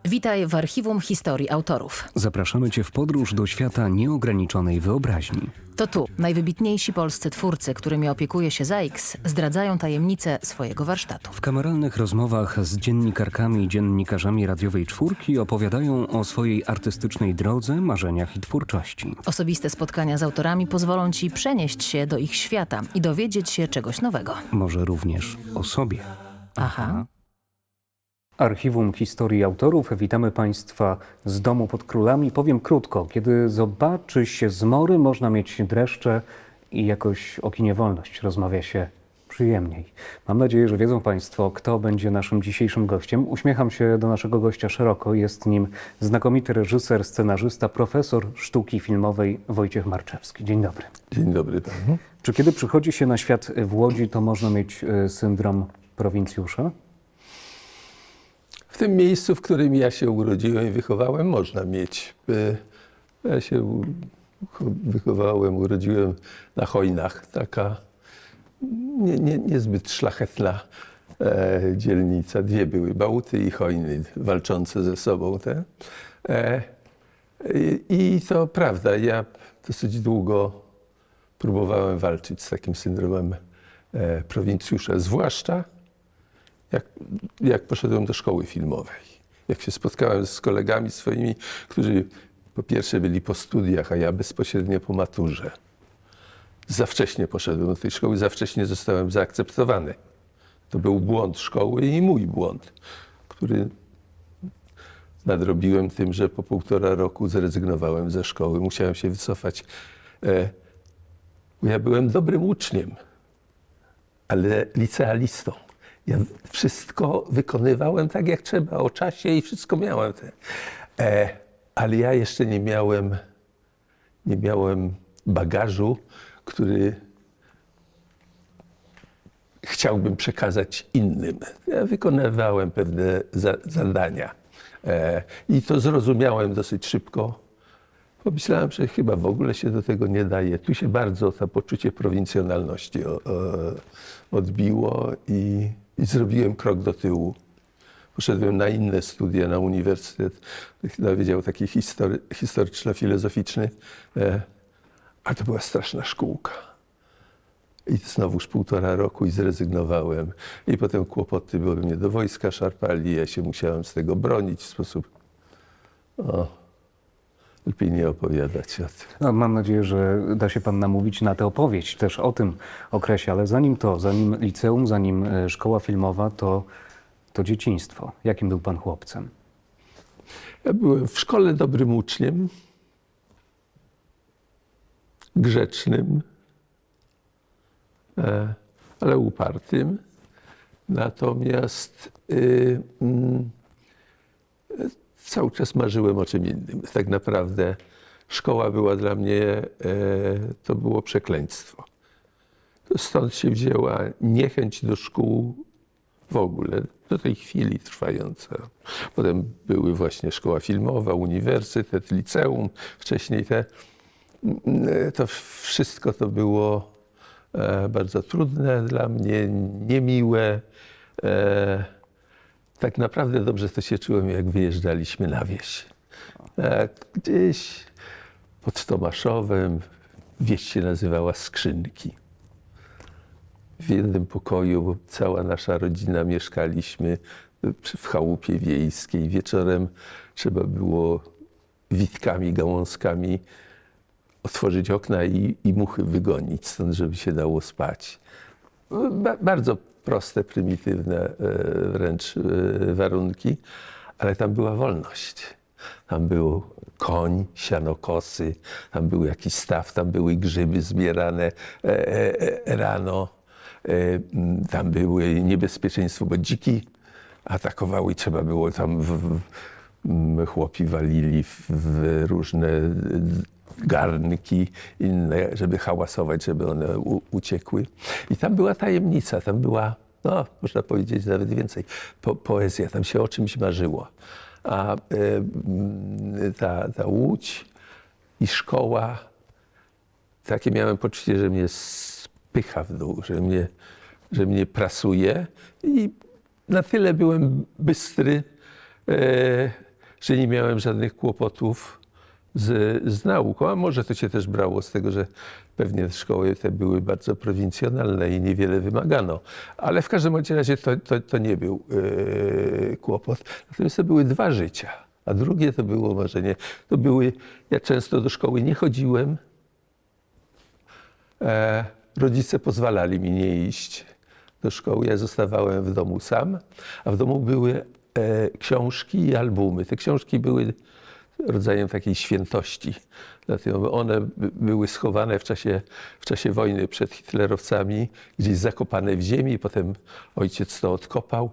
Witaj w Archiwum Historii Autorów. Zapraszamy Cię w podróż do świata nieograniczonej wyobraźni. To tu najwybitniejsi polscy twórcy, którymi opiekuje się ZAIKS, zdradzają tajemnice swojego warsztatu. W kameralnych rozmowach z dziennikarkami i dziennikarzami radiowej czwórki opowiadają o swojej artystycznej drodze, marzeniach i twórczości. Osobiste spotkania z autorami pozwolą Ci przenieść się do ich świata i dowiedzieć się czegoś nowego. Może również o sobie. Aha. Archiwum Historii Autorów. Witamy Państwa z domu pod królami. Powiem krótko, kiedy zobaczy się zmory, można mieć dreszcze i jakoś o kinie wolność rozmawia się przyjemniej. Mam nadzieję, że wiedzą Państwo, kto będzie naszym dzisiejszym gościem. Uśmiecham się do naszego gościa szeroko. Jest nim znakomity reżyser, scenarzysta, profesor sztuki filmowej Wojciech Marczewski. Dzień dobry. Dzień dobry panu. Czy kiedy przychodzi się na świat w Łodzi, to można mieć syndrom prowincjusza? W tym miejscu, w którym ja się urodziłem i wychowałem, można mieć. Ja się wychowałem, urodziłem na Chojnach. Taka niezbyt szlachetna dzielnica. Dwie były, Bałuty i Chojny, walczące ze sobą. I to prawda, ja dosyć długo próbowałem walczyć z takim syndromem prowincjusza, zwłaszcza jak poszedłem do szkoły filmowej, jak się spotkałem z kolegami swoimi, którzy po pierwsze byli po studiach, a ja bezpośrednio po maturze. Za wcześnie poszedłem do tej szkoły, za wcześnie zostałem zaakceptowany. To był błąd szkoły i mój błąd, który nadrobiłem tym, że po 1,5 roku zrezygnowałem ze szkoły. Musiałem się wycofać. Ja byłem dobrym uczniem, ale licealistą. Ja wszystko wykonywałem tak jak trzeba, o czasie i wszystko miałem. Ale ja jeszcze nie miałem bagażu, który chciałbym przekazać innym. Ja wykonywałem pewne zadania i to zrozumiałem dosyć szybko. Pomyślałem, że chyba w ogóle się do tego nie daje. Tu się bardzo to poczucie prowincjonalności odbiło i zrobiłem krok do tyłu. Poszedłem na inne studia, na uniwersytet, na wydział taki historyczno-filozoficzny, a to była straszna szkółka. I znowuż 1,5 roku i zrezygnowałem. I potem kłopoty, bo mnie do wojska szarpali, ja się musiałem z tego bronić w sposób... Lepiej nie opowiadać o tym. No, mam nadzieję, że da się Pan namówić na tę opowieść też o tym okresie, ale zanim liceum, zanim szkoła filmowa, to dzieciństwo. Jakim był Pan chłopcem? Ja byłem w szkole dobrym uczniem, grzecznym, ale upartym. Natomiast cały czas marzyłem o czym innym. Tak naprawdę szkoła była dla mnie, to było przekleństwo. Stąd się wzięła niechęć do szkół w ogóle, do tej chwili trwająca. Potem były właśnie szkoła filmowa, uniwersytet, liceum, wcześniej to wszystko to było bardzo trudne dla mnie, niemiłe. Tak naprawdę dobrze to się czułem, jak wyjeżdżaliśmy na wieś. Gdzieś pod Tomaszowem, wieś się nazywała Skrzynki. W jednym pokoju cała nasza rodzina mieszkaliśmy w chałupie wiejskiej. Wieczorem trzeba było witkami, gałązkami otworzyć okna i muchy wygonić stąd, żeby się dało spać. Bardzo proste, prymitywne wręcz warunki, ale tam była wolność. Tam był koń, sianokosy, tam był jakiś staw, tam były grzyby zbierane rano. Tam były niebezpieczeństwo, bo dziki atakowały i trzeba było tam, chłopi walili w różne garnki inne, żeby hałasować, żeby one uciekły. I tam była tajemnica, tam była, no, można powiedzieć nawet więcej, poezja, tam się o czymś marzyło. A ta Łódź i szkoła, takie miałem poczucie, że mnie spycha w dół, że mnie prasuje i na tyle byłem bystry, że nie miałem żadnych kłopotów z nauką, a może to się też brało z tego, że pewnie szkoły te były bardzo prowincjonalne i niewiele wymagano. Ale w każdym razie to nie był kłopot. Natomiast to były 2 życia, a drugie to było marzenie. Ja często do szkoły nie chodziłem. Rodzice pozwalali mi nie iść do szkoły. Ja zostawałem w domu sam, a w domu były książki i albumy. Te książki były rodzajem takiej świętości. Dlatego one były schowane w czasie wojny przed hitlerowcami, gdzieś zakopane w ziemi. Potem ojciec to odkopał.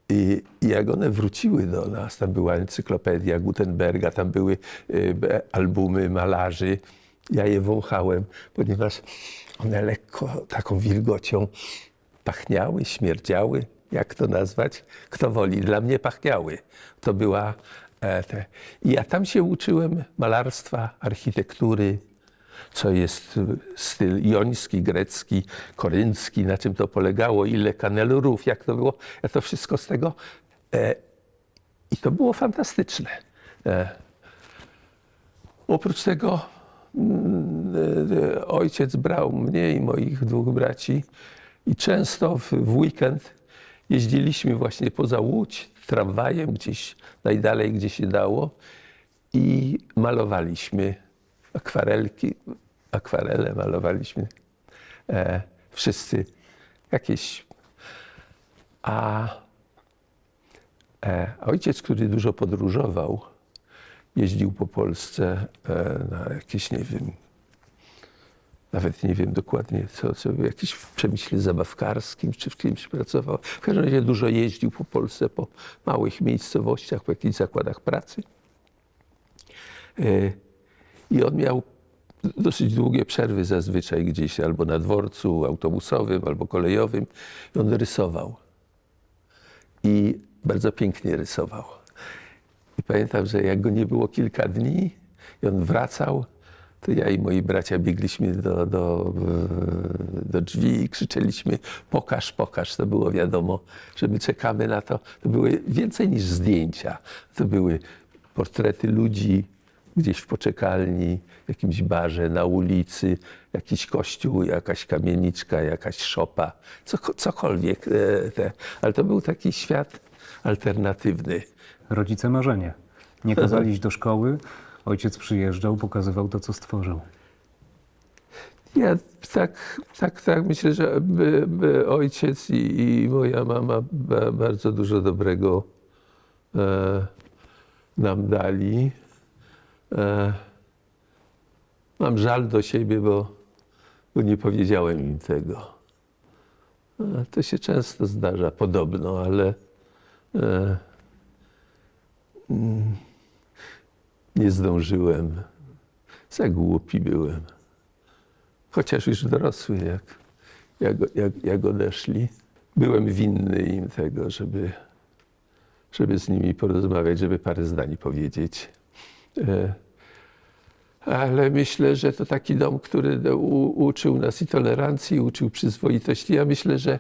I jak one wróciły do nas, tam była encyklopedia Gutenberga, tam były albumy malarzy. Ja je wąchałem, ponieważ one lekko taką wilgocią pachniały, śmierdziały. Jak to nazwać? Kto woli? Dla mnie pachniały. To była I ja tam się uczyłem malarstwa, architektury, co jest styl joński, grecki, koryncki, na czym to polegało, ile kanelurów, jak to było. Ja to wszystko z tego. I to było fantastyczne. Oprócz tego ojciec brał mnie i moich 2 braci i często w weekend jeździliśmy właśnie poza Łódź tramwajem gdzieś najdalej, gdzie się dało i malowaliśmy akwarele malowaliśmy wszyscy jakieś. A ojciec, który dużo podróżował, jeździł po Polsce na jakieś, nie wiem, nawet nie wiem dokładnie co w jakimś przemyśle zabawkarskim czy w kimś pracował. W każdym razie dużo jeździł po Polsce, po małych miejscowościach, po jakichś zakładach pracy. I on miał dosyć długie przerwy zazwyczaj gdzieś albo na dworcu autobusowym, albo kolejowym. I on rysował. I bardzo pięknie rysował. I pamiętam, że jak go nie było kilka dni i on wracał, to ja i moi bracia biegliśmy do drzwi i krzyczeliśmy: pokaż, pokaż. To było wiadomo, że my czekamy na to. To były więcej niż zdjęcia. To były portrety ludzi gdzieś w poczekalni, w jakimś barze, na ulicy, jakiś kościół, jakaś kamieniczka, jakaś szopa, cokolwiek. Ale to był taki świat alternatywny. Rodzice marzenie. Nie kazali iść do szkoły, ojciec przyjeżdżał, pokazywał to, co stworzył. Ja tak myślę, że ojciec i moja mama bardzo dużo dobrego nam dali. Mam żal do siebie, bo nie powiedziałem im tego. To się często zdarza, podobno, ale nie zdążyłem. Za głupi byłem. Chociaż już dorosły, jak odeszli. Byłem winny im tego, żeby z nimi porozmawiać, żeby parę zdań powiedzieć. Ale myślę, że to taki dom, który uczył nas i tolerancji, uczył przyzwoitości. Ja myślę, że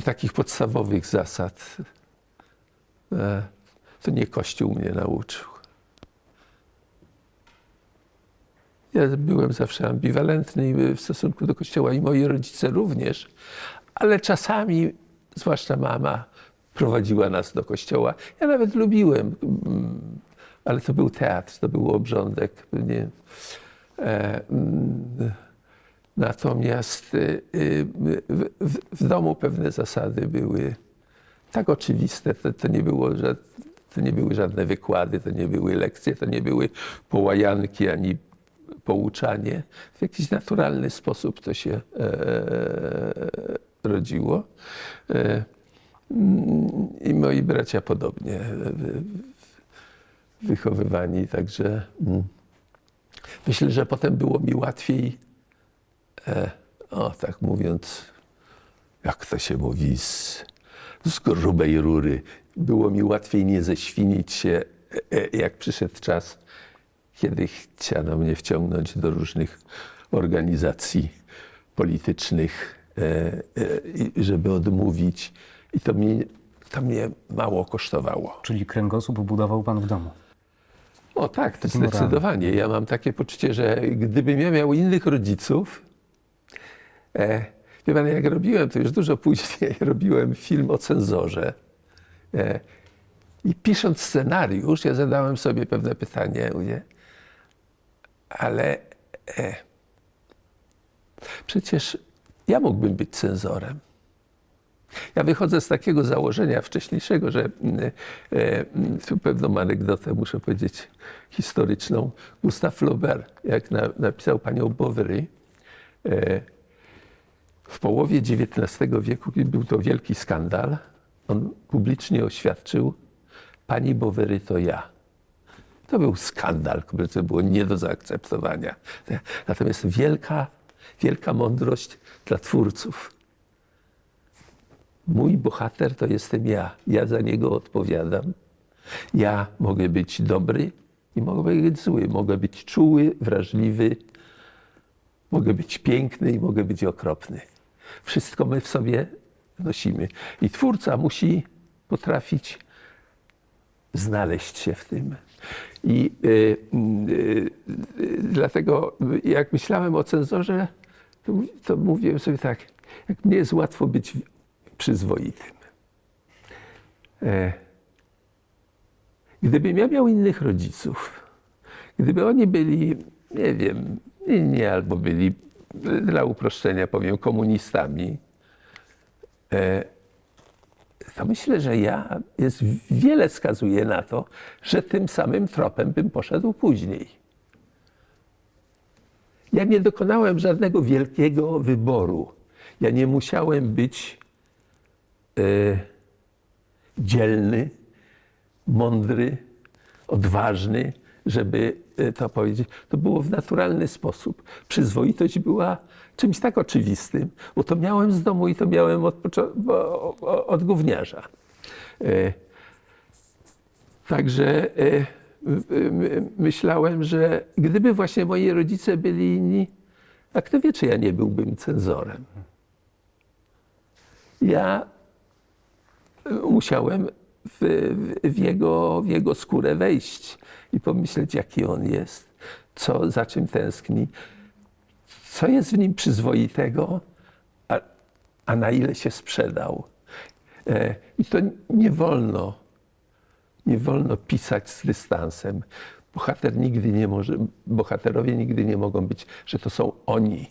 takich podstawowych zasad to nie Kościół mnie nauczył. Ja byłem zawsze ambiwalentny w stosunku do Kościoła i moi rodzice również, ale czasami, zwłaszcza mama, prowadziła nas do kościoła. Ja nawet lubiłem, ale to był teatr, to był obrządek. Nie. Natomiast w domu pewne zasady były tak oczywiste. To nie były żadne wykłady, to nie były lekcje, to nie były połajanki ani pouczanie. W jakiś naturalny sposób to się rodziło. I moi bracia podobnie wychowywani, także myślę, że potem było mi łatwiej, tak mówiąc, jak to się mówi, z grubej rury, było mi łatwiej nie ześwinić się, jak przyszedł czas, kiedy chciano mnie wciągnąć do różnych organizacji politycznych, żeby odmówić. I to mnie mało kosztowało. Czyli kręgosłup budował pan w domu. O tak, to Moralny. zdecydowanie. Ja mam takie poczucie, że gdybym ja miał innych rodziców, wie pan, jak robiłem, to już dużo później, robiłem film o cenzorze. I pisząc scenariusz, ja zadałem sobie pewne pytanie, mówię, ale przecież ja mógłbym być cenzorem. Ja wychodzę z takiego założenia wcześniejszego, że tu pewną anegdotę muszę powiedzieć historyczną. Gustave Flaubert, jak napisał Panią Bovary, w połowie XIX wieku był to wielki skandal. On publicznie oświadczył, Pani Bovary to ja. To był skandal, który było nie do zaakceptowania. Natomiast wielka mądrość dla twórców. Mój bohater to jestem ja. Ja za niego odpowiadam. Ja mogę być dobry i mogę być zły. Mogę być czuły, wrażliwy. Mogę być piękny i mogę być okropny. Wszystko my w sobie nosimy. I twórca musi potrafić znaleźć się w tym. I dlatego jak myślałem o cenzorze, to mówiłem sobie tak, jak mnie jest łatwo być przyzwoitym. Gdybym ja miał innych rodziców, gdyby oni byli, nie wiem, inni albo byli, dla uproszczenia powiem, komunistami, to myślę, że wiele wskazuje na to, że tym samym tropem bym poszedł później. Ja nie dokonałem żadnego wielkiego wyboru. Ja nie musiałem być dzielny, mądry, odważny, żeby to powiedzieć. To było w naturalny sposób. Przyzwoitość była czymś tak oczywistym, bo to miałem z domu i to miałem od gówniarza. Także myślałem, że gdyby właśnie moi rodzice byli inni, a kto wie, czy ja nie byłbym cenzorem. Ja musiałem w jego skórę wejść i pomyśleć, jaki on jest, za czym tęskni, co jest w nim przyzwoitego, a na ile się sprzedał. I to nie wolno pisać z dystansem. Bohaterowie nigdy nie mogą być, że to są oni,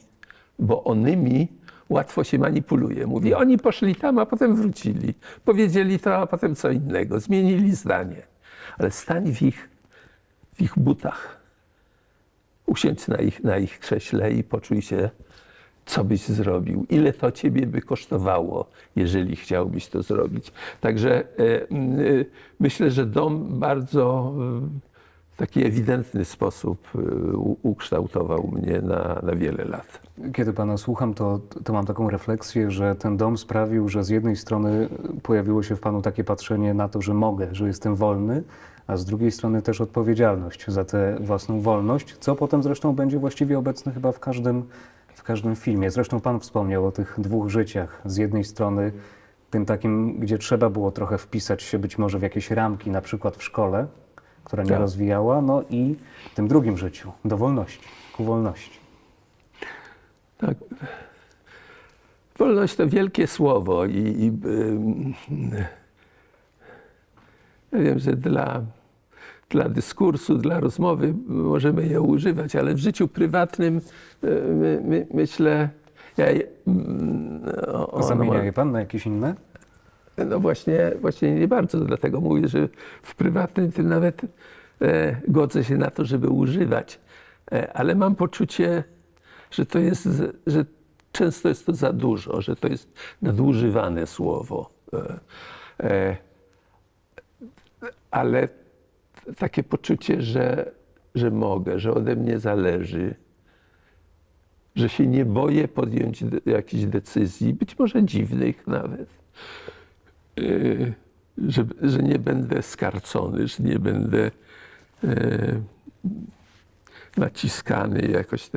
bo onymi łatwo się manipuluje. Mówi, oni poszli tam, a potem wrócili. Powiedzieli to, a potem co innego. Zmienili zdanie. Ale stań w ich butach. Usiądź na ich krześle i poczuj się, co byś zrobił. Ile to ciebie by kosztowało, jeżeli chciałbyś to zrobić. Także myślę, że dom bardzo w taki ewidentny sposób ukształtował mnie na wiele lat. Kiedy pana słucham, to mam taką refleksję, że ten dom sprawił, że z jednej strony pojawiło się w panu takie patrzenie na to, że mogę, że jestem wolny, a z drugiej strony też odpowiedzialność za tę własną wolność, co potem zresztą będzie właściwie obecne chyba w każdym filmie. Zresztą pan wspomniał o tych dwóch życiach. Z jednej strony tym takim, gdzie trzeba było trochę wpisać się być może w jakieś ramki, na przykład w szkole, która nie rozwijała, no i w tym drugim życiu, do wolności, ku wolności. Tak. Wolność to wielkie słowo ja wiem, że dla dyskursu, dla rozmowy możemy je używać, ale w życiu prywatnym myślę... Zamienia je pan na jakieś inne? No właśnie nie bardzo, dlatego mówię, że w prywatnym tym nawet godzę się na to, żeby używać, ale mam poczucie, że często jest to za dużo, że to jest nadużywane słowo. Ale takie poczucie, że mogę, że ode mnie zależy, że się nie boję podjąć jakichś decyzji, być może dziwnych nawet, że nie będę skarcony, że nie będę naciskany jakoś.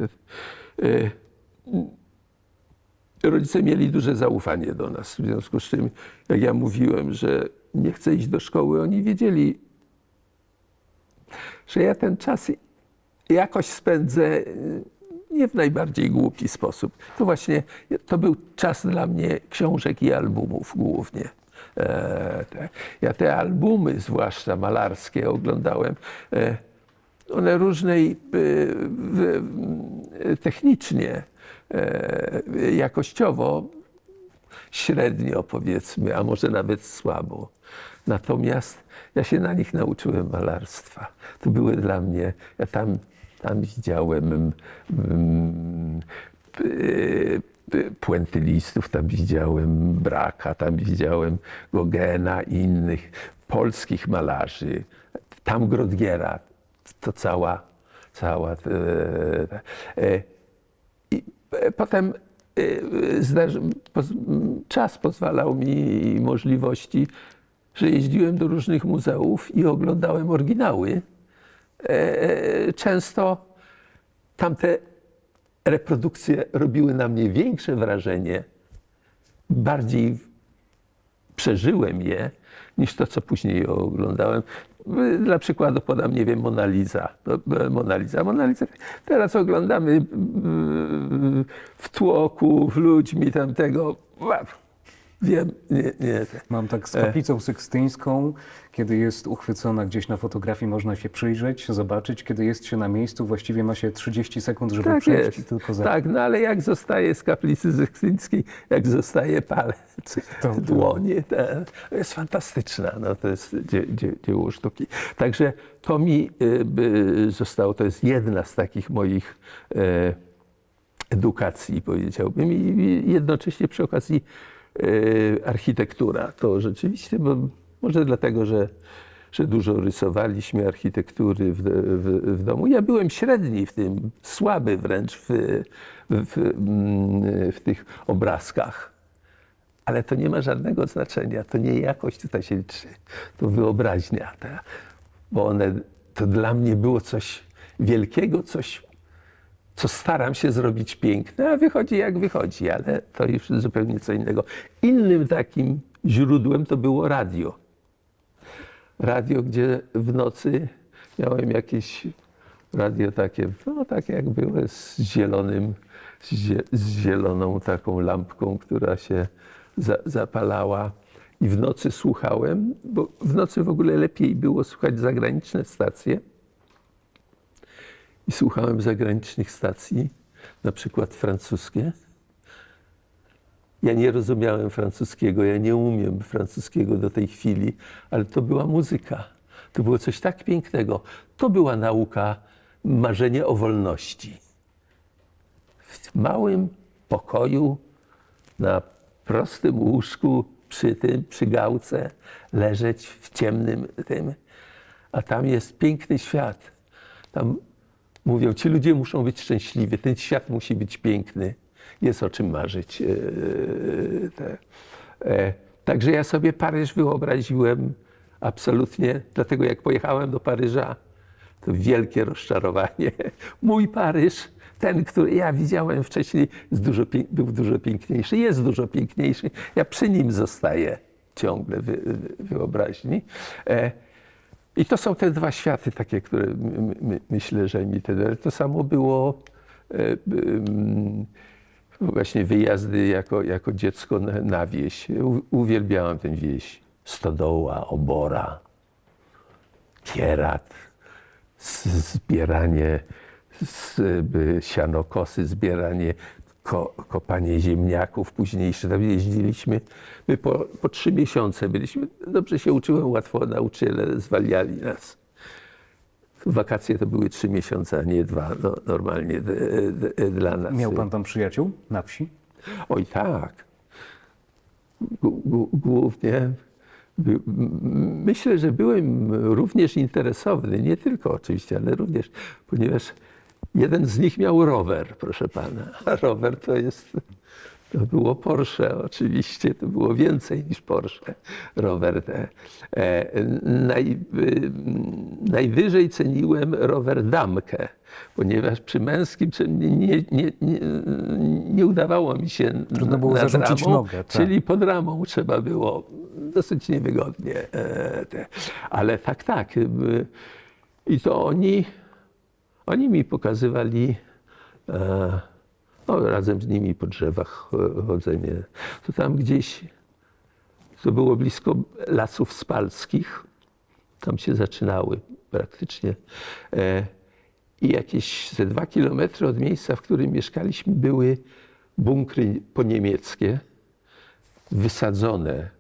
rodzice mieli duże zaufanie do nas. W związku z czym, jak ja mówiłem, że nie chcę iść do szkoły, oni wiedzieli, że ja ten czas jakoś spędzę nie w najbardziej głupi sposób. To właśnie, to był czas dla mnie książek i albumów głównie. Ja te albumy, zwłaszcza malarskie, oglądałem. One różnej technicznie, jakościowo średnio, powiedzmy, a może nawet słabo. Natomiast ja się na nich nauczyłem malarstwa. To były dla mnie, ja tam widziałem puentylistów, tam widziałem Braka, tam widziałem Gogena i innych polskich malarzy. Tam Grodgiera, to cała. I potem czas pozwalał mi i możliwości, że jeździłem do różnych muzeów i oglądałem oryginały. Często tamte reprodukcje robiły na mnie większe wrażenie, bardziej przeżyłem je, niż to, co później oglądałem. Dla przykładu podam, nie wiem, Mona Lisa. Mona Lisa. Teraz oglądamy w tłoku, w ludźmi tamtego. Wiem, nie. Mam tak z kaplicą sykstyńską, kiedy jest uchwycona gdzieś na fotografii, można się przyjrzeć, zobaczyć, kiedy jest się na miejscu, właściwie ma się 30 sekund, żeby Tak przejść jest. i tylko Tak, no ale jak zostaje z kaplicy sykstyńskiej, jak zostaje palec, dłonie, to jest fantastyczna, no to jest dzieło sztuki. Także to mi zostało, to jest jedna z takich moich edukacji, powiedziałbym, i jednocześnie przy okazji architektura. To rzeczywiście, bo może dlatego, że dużo rysowaliśmy architektury w domu. Ja byłem średni w tym, słaby wręcz w tych obrazkach. Ale to nie ma żadnego znaczenia. To nie jakość tutaj się liczy. To wyobraźnia. Bo to dla mnie było coś wielkiego, coś, co staram się zrobić piękne, a wychodzi jak wychodzi, ale to już zupełnie co innego. Innym takim źródłem to było radio. Radio, gdzie w nocy miałem jakieś radio takie, no takie jak były, z zieloną taką lampką, która się zapalała. I w nocy słuchałem, bo w nocy w ogóle lepiej było słuchać zagraniczne stacje. I słuchałem zagranicznych stacji, na przykład francuskie. Ja nie rozumiałem francuskiego, ja nie umiem francuskiego do tej chwili, ale to była muzyka. To było coś tak pięknego. To była nauka, marzenie o wolności. W małym pokoju, na prostym łóżku, przy gałce, leżeć w ciemnym tym, a tam jest piękny świat. Tam mówią, ci ludzie muszą być szczęśliwi, ten świat musi być piękny, jest o czym marzyć. Także ja sobie Paryż wyobraziłem absolutnie, dlatego jak pojechałem do Paryża, to wielkie rozczarowanie. Mój Paryż, ten, który ja widziałem wcześniej, był dużo piękniejszy, jest dużo piękniejszy. Ja przy nim zostaję ciągle w wyobraźni. I to są te dwa światy takie, które myślę, że mi to samo było właśnie wyjazdy jako dziecko na wieś. Uwielbiałem tę wieś. Stodoła, obora, kierat, zbieranie sianokosy, zbieranie, kopanie ziemniaków późniejsze. Tam jeździliśmy, my po 3 miesiące byliśmy, dobrze się uczyłem, łatwo nauczyciele zwalniali nas. Wakacje to były 3 miesiące, a nie 2, no, normalnie dla nas. Miał pan tam przyjaciół na wsi? Oj tak. Głównie myślę, że byłem również interesowany, nie tylko oczywiście, ale również, ponieważ jeden z nich miał rower, proszę pana. A rower To było Porsche oczywiście, to było więcej niż Porsche, rower. Najwyżej ceniłem rower Damkę, ponieważ przy męskim nie udawało mi się Trudno było nad zarzucić ramą, nogę, tak. czyli pod ramą trzeba było dosyć niewygodnie. Ale tak. I to oni mi pokazywali, razem z nimi po drzewach chodzenie. To tam gdzieś, to było blisko Lasów Spalskich, tam się zaczynały praktycznie. I jakieś ze 2 kilometry od miejsca, w którym mieszkaliśmy, były bunkry poniemieckie, wysadzone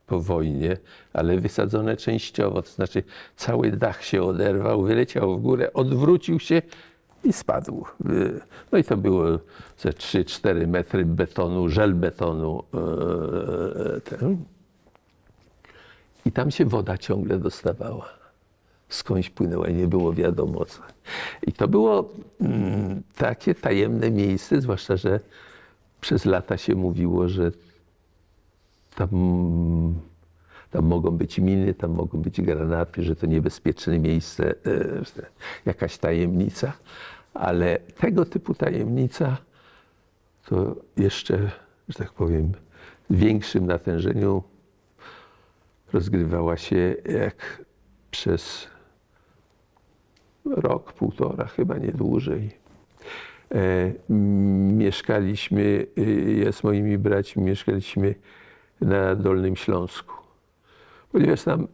po wojnie, ale wysadzone częściowo, to znaczy cały dach się oderwał, wyleciał w górę, odwrócił się i spadł. No i to było ze 3-4 metry betonu, żelbetonu. I tam się woda ciągle dostawała. Skądś płynęła i nie było wiadomo co. I to było takie tajemne miejsce, zwłaszcza, że przez lata się mówiło, że tam mogą być miny, tam mogą być granaty, że to niebezpieczne miejsce, jakaś tajemnica. Ale tego typu tajemnica to jeszcze, że tak powiem, w większym natężeniu rozgrywała się jak przez rok, półtora, chyba nie dłużej. Mieszkaliśmy, ja z moimi braćmi mieszkaliśmy na Dolnym Śląsku. Ponieważ tam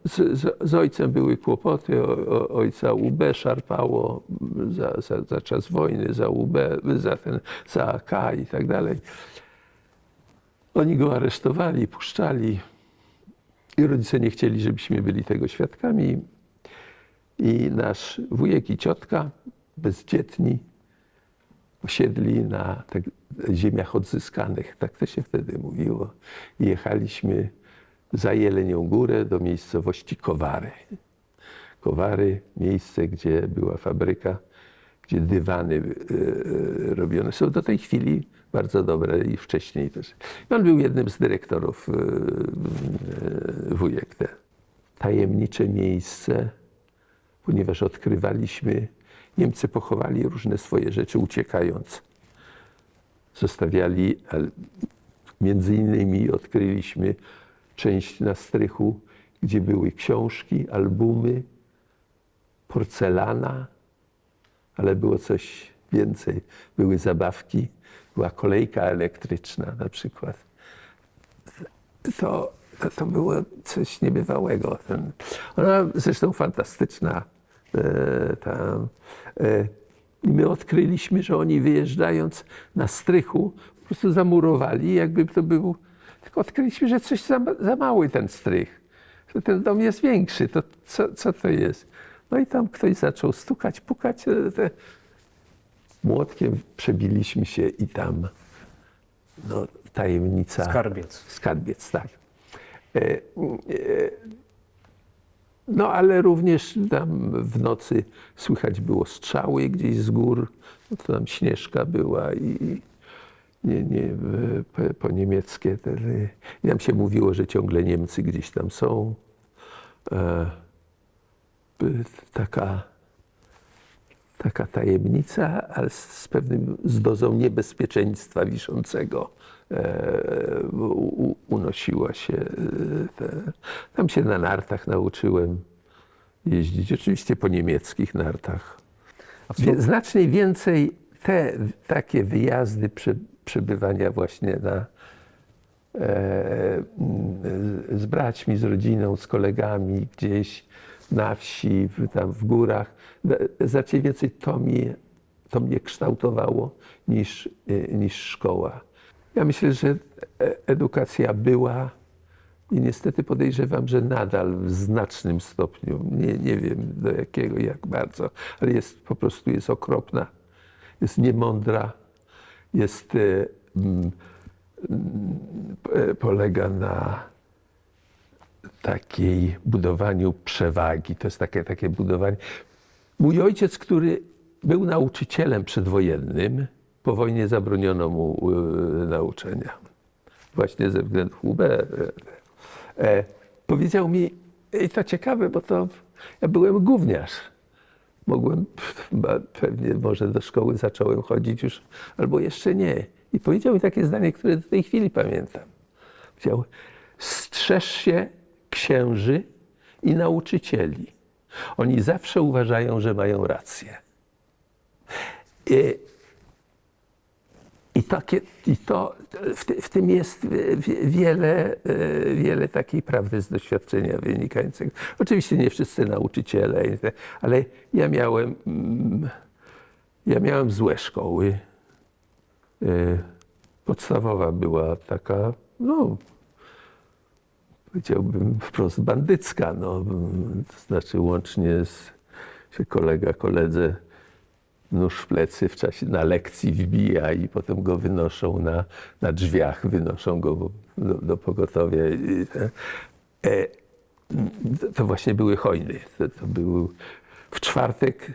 z ojcem były kłopoty, ojca UB szarpało za czas wojny, za UB, za AK i tak dalej. Oni go aresztowali, puszczali i rodzice nie chcieli, żebyśmy byli tego świadkami. I nasz wujek i ciotka, bezdzietni, osiedli na ziemiach odzyskanych, tak to się wtedy mówiło. I jechaliśmy za Jelenią Górę do miejscowości Kowary. Kowary, miejsce, gdzie była fabryka, gdzie dywany robione są do tej chwili bardzo dobre i wcześniej też. I on był jednym z dyrektorów, wujek te. Tajemnicze miejsce, ponieważ odkrywaliśmy, Niemcy pochowali różne swoje rzeczy uciekając. Zostawiali, między innymi odkryliśmy część na strychu, gdzie były książki, albumy, porcelana, ale było coś więcej. Były zabawki, była kolejka elektryczna na przykład. To było coś niebywałego. Ona zresztą fantastyczna. I my odkryliśmy, że oni wyjeżdżając na strychu po prostu zamurowali, jakby to był... Tylko odkryliśmy, że coś za mały ten strych, że ten dom jest większy, to co to jest? No i tam ktoś zaczął stukać, pukać, młotkiem przebiliśmy się i tam tajemnica... Skarbiec. Skarbiec, tak. No ale również tam w nocy słychać było strzały gdzieś z gór, no to tam Śnieżka była i po niemieckie. I nam się mówiło, że ciągle Niemcy gdzieś tam są. Taka tajemnica, ale z dozą niebezpieczeństwa wiszącego unosiła się. Tam się na nartach nauczyłem jeździć, oczywiście po niemieckich nartach. Znacznie więcej takie wyjazdy, przebywania właśnie z braćmi, z rodziną, z kolegami gdzieś na wsi, tam w górach. Znacznie więcej to mnie kształtowało niż szkoła. Ja myślę, że edukacja była i niestety podejrzewam, że nadal w znacznym stopniu, nie wiem do jakiego, jak bardzo, ale po prostu jest okropna, jest niemądra, polega na takiej budowaniu przewagi. To jest takie budowanie. Mój ojciec, który był nauczycielem przedwojennym, po wojnie zabroniono mu nauczenia. właśnie ze względów UB. Powiedział mi, i to ciekawe, bo to ja byłem gówniarz. Mogłem, pewnie może do szkoły zacząłem chodzić już, albo jeszcze nie. I powiedział mi takie zdanie, które do tej chwili pamiętam. Powiedział, strzeż się księży i nauczycieli. Oni zawsze uważają, że mają rację. W tym jest wiele takiej prawdy z doświadczenia wynikającego. Oczywiście nie wszyscy nauczyciele, ale ja miałem złe szkoły. Podstawowa była taka, no, powiedziałbym wprost bandycka, no, to znaczy łącznie się kolega koledze nóż w plecy na lekcji wbija i potem go wynoszą na drzwiach, wynoszą go do pogotowia. To właśnie były hojny. To był, w czwartek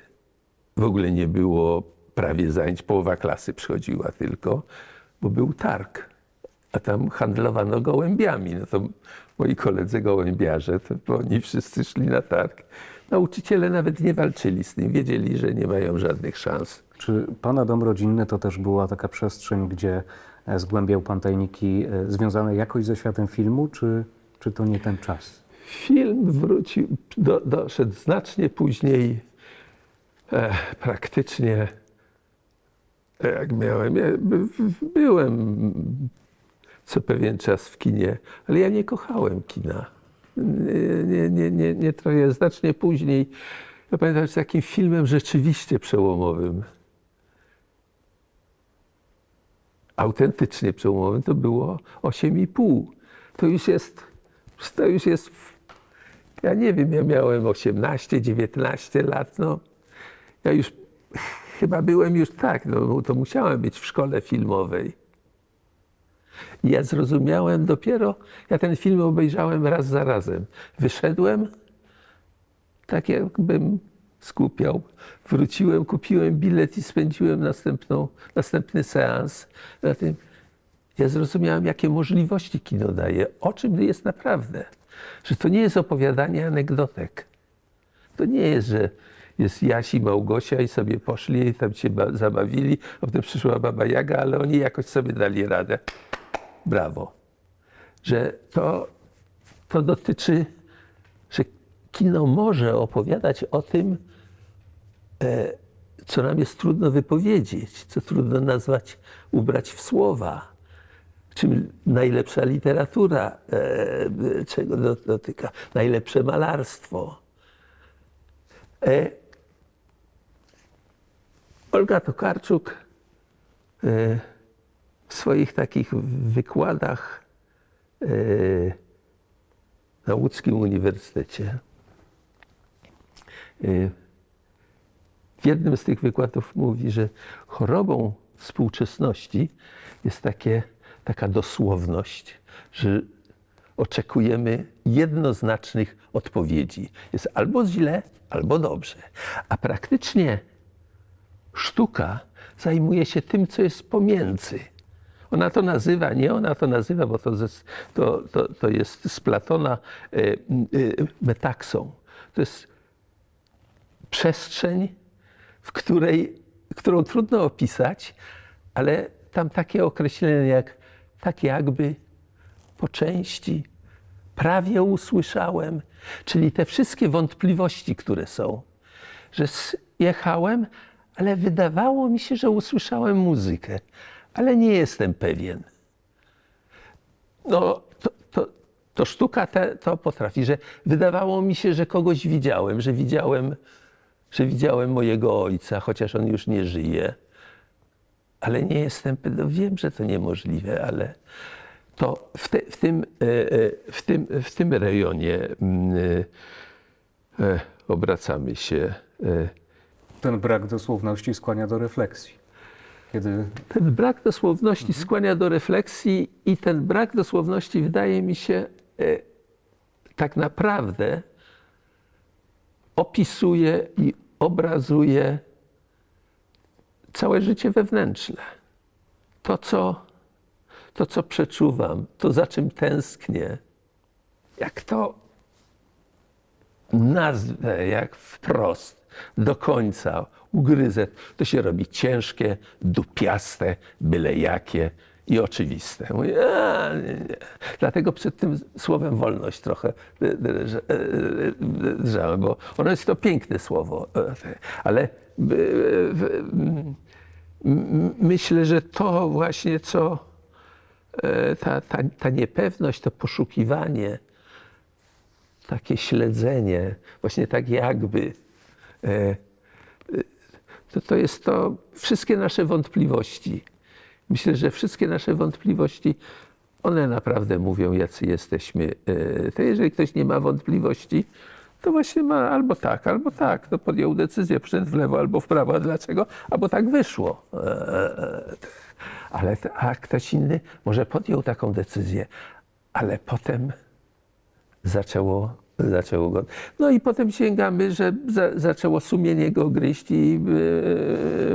w ogóle nie było prawie zajęć, połowa klasy przychodziła tylko, bo był targ, a tam handlowano gołębiami. No to moi koledzy gołębiarze, to oni wszyscy szli na targ. Nauczyciele nawet nie walczyli z tym, wiedzieli, że nie mają żadnych szans. Czy Pana dom rodzinny to też była taka przestrzeń, gdzie zgłębiał Pan tajniki związane jakoś ze światem filmu, czy to nie ten czas? Film doszedł znacznie później, praktycznie jak byłem co pewien czas w kinie, ale ja nie kochałem kina. Nie trochę, znacznie później. Ja pamiętam, że takim filmem rzeczywiście przełomowym, autentycznie przełomowym, to było 8,5. To już jest, ja nie wiem, ja miałem 18, 19 lat, no. Ja już chyba byłem już tak, no to musiałem być w szkole filmowej. I ja zrozumiałem dopiero, ja ten film obejrzałem raz za razem. Wyszedłem, tak jakbym skupiał. Wróciłem, kupiłem bilet i spędziłem następny seans na tym. Ja zrozumiałem, jakie możliwości kino daje, o czym jest naprawdę. Że to nie jest opowiadanie anegdotek. To nie jest, że jest Jaś i Małgosia i sobie poszli i tam się zabawili, a potem przyszła Baba Jaga, ale oni jakoś sobie dali radę. Brawo. Że to dotyczy, że kino może opowiadać o tym, co nam jest trudno wypowiedzieć, co trudno nazwać, ubrać w słowa. Czym najlepsza literatura, czego dotyka, najlepsze malarstwo. Olga Tokarczuk w swoich takich wykładach na Łódzkim Uniwersytecie w jednym z tych wykładów mówi, że chorobą współczesności jest taka dosłowność, że oczekujemy jednoznacznych odpowiedzi. Jest albo źle, albo dobrze. A praktycznie sztuka zajmuje się tym, co jest pomiędzy. Ona to nazywa, bo to jest z Platona metaksą. To jest przestrzeń, którą trudno opisać, ale tam takie określenia jak tak jakby, po części, prawie usłyszałem, czyli te wszystkie wątpliwości, które są, że jechałem, ale wydawało mi się, że usłyszałem muzykę, ale nie jestem pewien. No, to sztuka to potrafi, że wydawało mi się, że kogoś widziałem, że widziałem mojego ojca, chociaż on już nie żyje, ale nie jestem pewien, wiem, że to niemożliwe, ale to w tym rejonie obracamy się. Ten brak dosłowności skłania do refleksji. Ten brak dosłowności skłania do refleksji i ten brak dosłowności, wydaje mi się, tak naprawdę opisuje i obrazuje całe życie wewnętrzne. To, to co przeczuwam, to za czym tęsknię, jak to nazwę, jak wprost, do końca ugryzę, to się robi ciężkie, dupiaste, byle jakie i oczywiste. Mówię, nie. Dlatego przed tym słowem wolność trochę drżałem, bo ono jest to piękne słowo, ale myślę, że to właśnie co ta niepewność, to poszukiwanie, takie śledzenie, właśnie tak jakby, to jest to wszystkie nasze wątpliwości. Myślę, że wszystkie nasze wątpliwości, one naprawdę mówią, jacy jesteśmy. To jeżeli ktoś nie ma wątpliwości, to właśnie ma albo tak, to podjął decyzję, poszedł w lewo albo w prawo. A dlaczego? Albo tak wyszło. A ktoś inny może podjął taką decyzję, ale potem zaczęło go. No i potem sięgamy, że zaczęło sumienie go gryźć i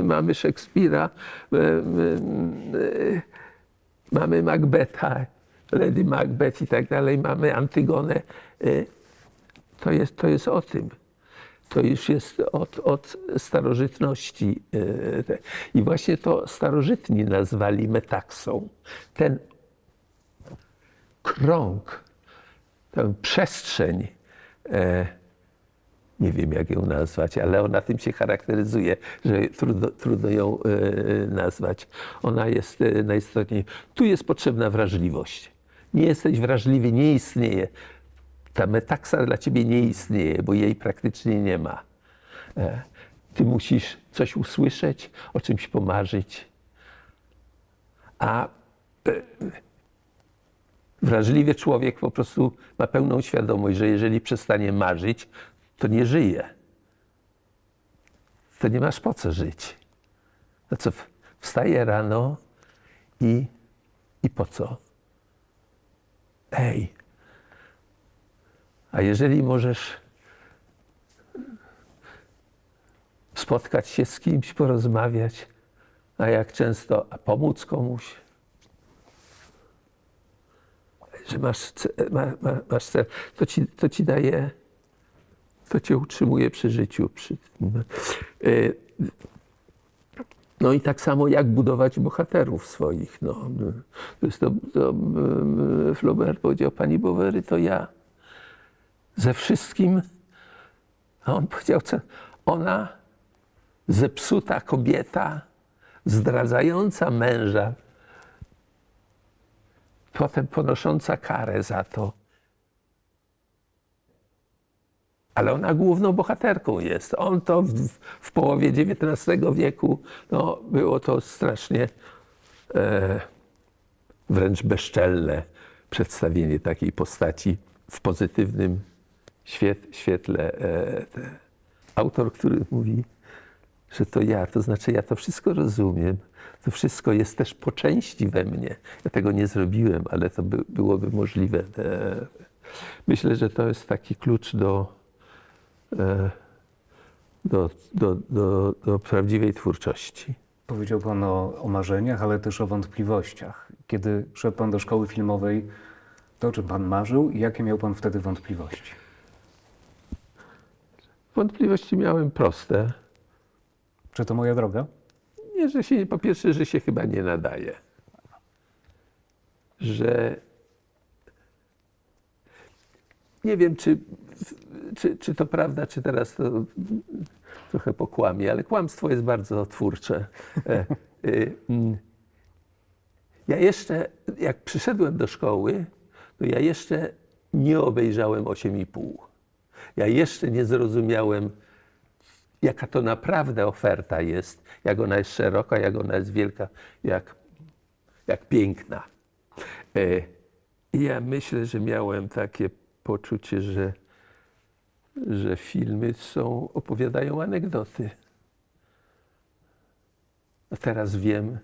mamy Szekspira, mamy Macbetha, Lady Macbeth i tak dalej, mamy Antygonę. To jest o tym. To już jest od starożytności. I właśnie to starożytni nazwali metaksą. Ten krąg, tę przestrzeń, nie wiem jak ją nazwać, ale ona tym się charakteryzuje, że trudno ją nazwać. Ona jest najistotniejsza. Tu jest potrzebna wrażliwość. Nie jesteś wrażliwy, nie istnieje. Ta metaksa dla ciebie nie istnieje, bo jej praktycznie nie ma. Ty musisz coś usłyszeć, o czymś pomarzyć. A wrażliwy człowiek po prostu ma pełną świadomość, że jeżeli przestanie marzyć, to nie żyje. To nie masz po co żyć. No co, wstaje rano i po co? A jeżeli możesz spotkać się z kimś, porozmawiać, a jak często, a pomóc komuś, że masz cel, to ci daje, to cię utrzymuje przy życiu. No i tak samo jak budować bohaterów swoich. No, Flaubert powiedział, pani Bovary to ja. Ze wszystkim, a on powiedział, co ona, zepsuta kobieta, zdradzająca męża, potem ponosząca karę za to. Ale ona główną bohaterką jest. On to w połowie XIX wieku, no, było to strasznie wręcz bezczelne przedstawienie takiej postaci w pozytywnym świetle. Autor, który mówi, że to ja, to znaczy ja to wszystko rozumiem, to wszystko jest też po części we mnie. Ja tego nie zrobiłem, ale to byłoby możliwe. Myślę, że to jest taki klucz do prawdziwej twórczości. Powiedział pan o marzeniach, ale też o wątpliwościach. Kiedy szedł pan do szkoły filmowej, to o czym pan marzył i jakie miał pan wtedy wątpliwości? Wątpliwości miałem proste. Czy to moja droga? Nie, że się, po pierwsze, że się chyba nie nadaje. Że nie wiem, czy to prawda, czy teraz to trochę pokłamie, ale kłamstwo jest bardzo twórcze. Ja jeszcze, jak przyszedłem do szkoły, to ja jeszcze nie obejrzałem 8,5. Ja jeszcze nie zrozumiałem, jaka to naprawdę oferta jest, jak ona jest szeroka, jak ona jest wielka, jak piękna. Ja myślę, że miałem takie poczucie, że filmy opowiadają anegdoty. A teraz wiem,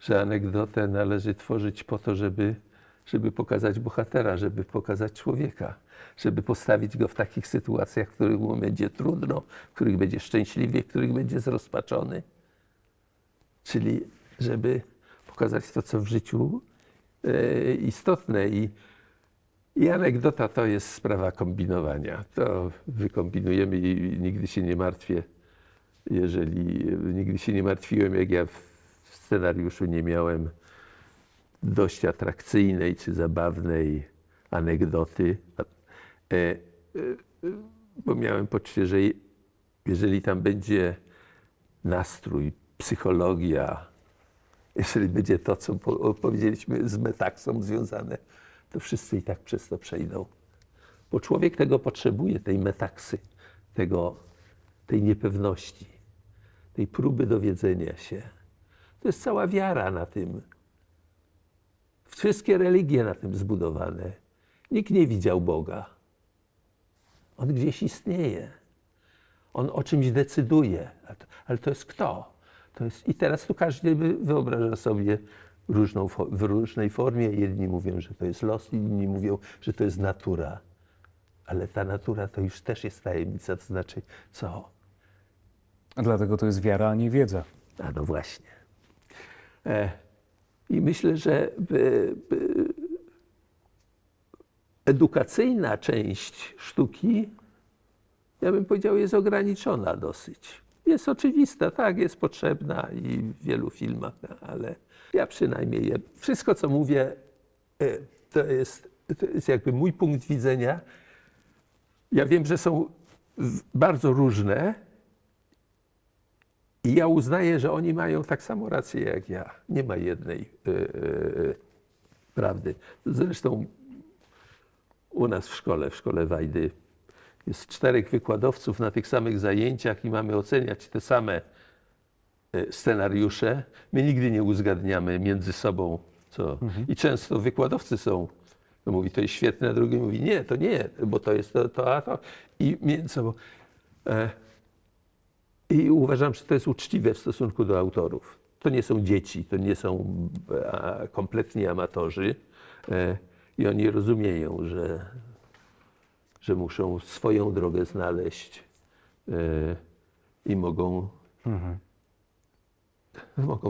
że anegdotę należy tworzyć po to, żeby pokazać bohatera, żeby pokazać człowieka, żeby postawić go w takich sytuacjach, w których mu będzie trudno, w których będzie szczęśliwie, w których będzie zrozpaczony. Czyli żeby pokazać to, co w życiu istotne i anegdota to jest sprawa kombinowania. To wykombinujemy i nigdy się nie martwię, nigdy się nie martwiłem, jak ja w scenariuszu nie miałem dość atrakcyjnej czy zabawnej anegdoty, bo miałem poczucie, że jeżeli tam będzie nastrój, psychologia, jeżeli będzie to, co powiedzieliśmy, z metaksą związane, to wszyscy i tak przez to przejdą. Bo człowiek tego potrzebuje, tej metaksy, tej niepewności, tej próby dowiedzenia się. To jest cała wiara na tym. Wszystkie religie na tym zbudowane. Nikt nie widział Boga. On gdzieś istnieje. On o czymś decyduje. Ale to jest kto? I teraz tu każdy wyobraża sobie w różnej formie. Jedni mówią, że to jest los, inni mówią, że to jest natura. Ale ta natura to już też jest tajemnica, to znaczy co? Dlatego to jest wiara, a nie wiedza. A no właśnie. I myślę, że edukacyjna część sztuki, ja bym powiedział, jest ograniczona dosyć. Jest oczywista, tak, jest potrzebna i w wielu filmach, ale ja przynajmniej wszystko, co mówię, to jest jakby mój punkt widzenia. Ja wiem, że są bardzo różne i ja uznaję, że oni mają tak samo rację jak ja. Nie ma jednej prawdy. Zresztą u nas w szkole Wajdy jest 4 wykładowców na tych samych zajęciach i mamy oceniać te same scenariusze. My nigdy nie uzgadniamy między sobą, co. I często wykładowcy są, to mówi, to jest świetne, a drugi mówi, nie, to nie, bo to jest to, a to. I między sobą. I uważam, że to jest uczciwe w stosunku do autorów. To nie są dzieci, to nie są kompletni amatorzy i oni rozumieją, że muszą swoją drogę znaleźć i mogą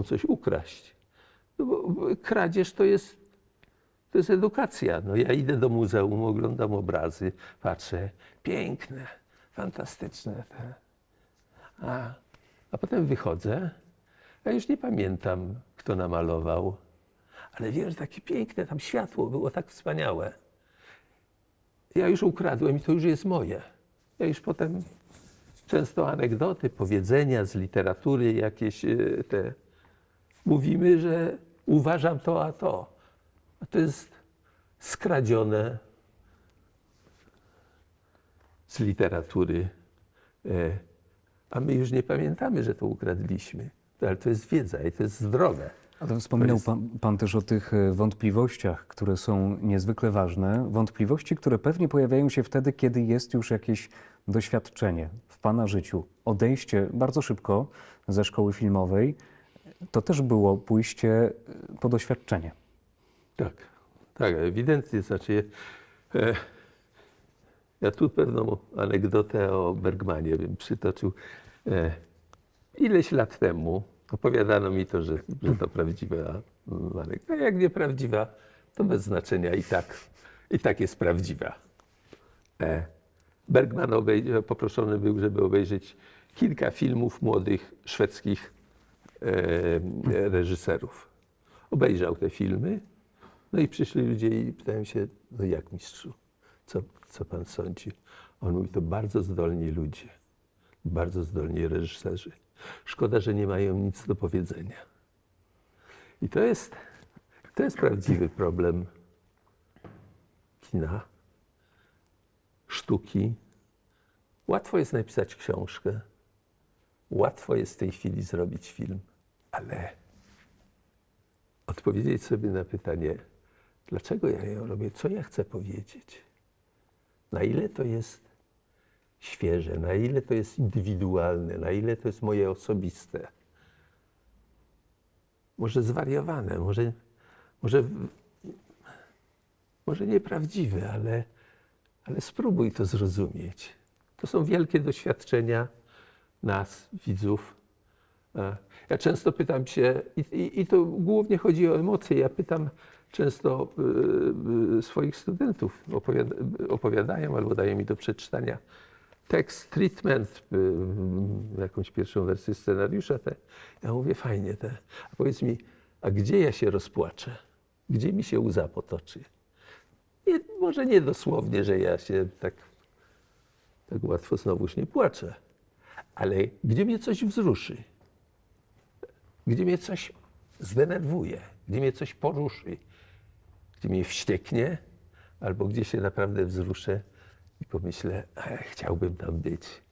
coś ukraść. No bo kradzież to jest edukacja. No ja idę do muzeum, oglądam obrazy, patrzę, piękne, fantastyczne. A potem wychodzę, ja już nie pamiętam, kto namalował, ale wiem, że takie piękne, tam światło było tak wspaniałe. Ja już ukradłem i to już jest moje. Ja już potem często anegdoty, powiedzenia z literatury jakieś te. Mówimy, że uważam to, a to. A to jest skradzione z literatury. A my już nie pamiętamy, że to ukradliśmy. Ale to jest wiedza i to jest zdrowe. Ale wspominał pan też o tych wątpliwościach, które są niezwykle ważne. Wątpliwości, które pewnie pojawiają się wtedy, kiedy jest już jakieś doświadczenie w pana życiu. Odejście bardzo szybko ze szkoły filmowej, to też było pójście po doświadczenie. Tak, ewidentnie. Znaczy, ja tu pewną anegdotę o Bergmanie bym przytoczył. Ileś lat temu opowiadano mi to, że to prawdziwa anegdota. Jak nieprawdziwa, to bez znaczenia i tak jest prawdziwa. Bergman poproszony był, żeby obejrzeć kilka filmów młodych szwedzkich reżyserów. Obejrzał te filmy, no i przyszli ludzie i pytają się, no jak mistrzu, co pan sądzi? On mówi, to bardzo zdolni ludzie, bardzo zdolni reżyserzy. Szkoda, że nie mają nic do powiedzenia. I to jest prawdziwy problem kina, sztuki. Łatwo jest napisać książkę, łatwo jest w tej chwili zrobić film, ale odpowiedzieć sobie na pytanie, dlaczego ja ją robię, co ja chcę powiedzieć, na ile to jest świeże, na ile to jest indywidualne, na ile to jest moje osobiste. Może zwariowane, może nieprawdziwe, ale spróbuj to zrozumieć. To są wielkie doświadczenia nas, widzów. Ja często pytam się, i to głównie chodzi o emocje, ja pytam często swoich studentów opowiadają albo dają mi do przeczytania tekst, treatment, jakąś pierwszą wersję scenariusza. Ja mówię, fajnie, a powiedz mi, a gdzie ja się rozpłaczę? Gdzie mi się łza potoczy? Może nie dosłownie, że ja się tak łatwo znowuż nie płaczę, ale gdzie mnie coś wzruszy, gdzie mnie coś zdenerwuje, gdzie mnie coś poruszy, gdzie mnie wścieknie, albo gdzie się naprawdę wzruszę i pomyślę, a ja chciałbym tam być.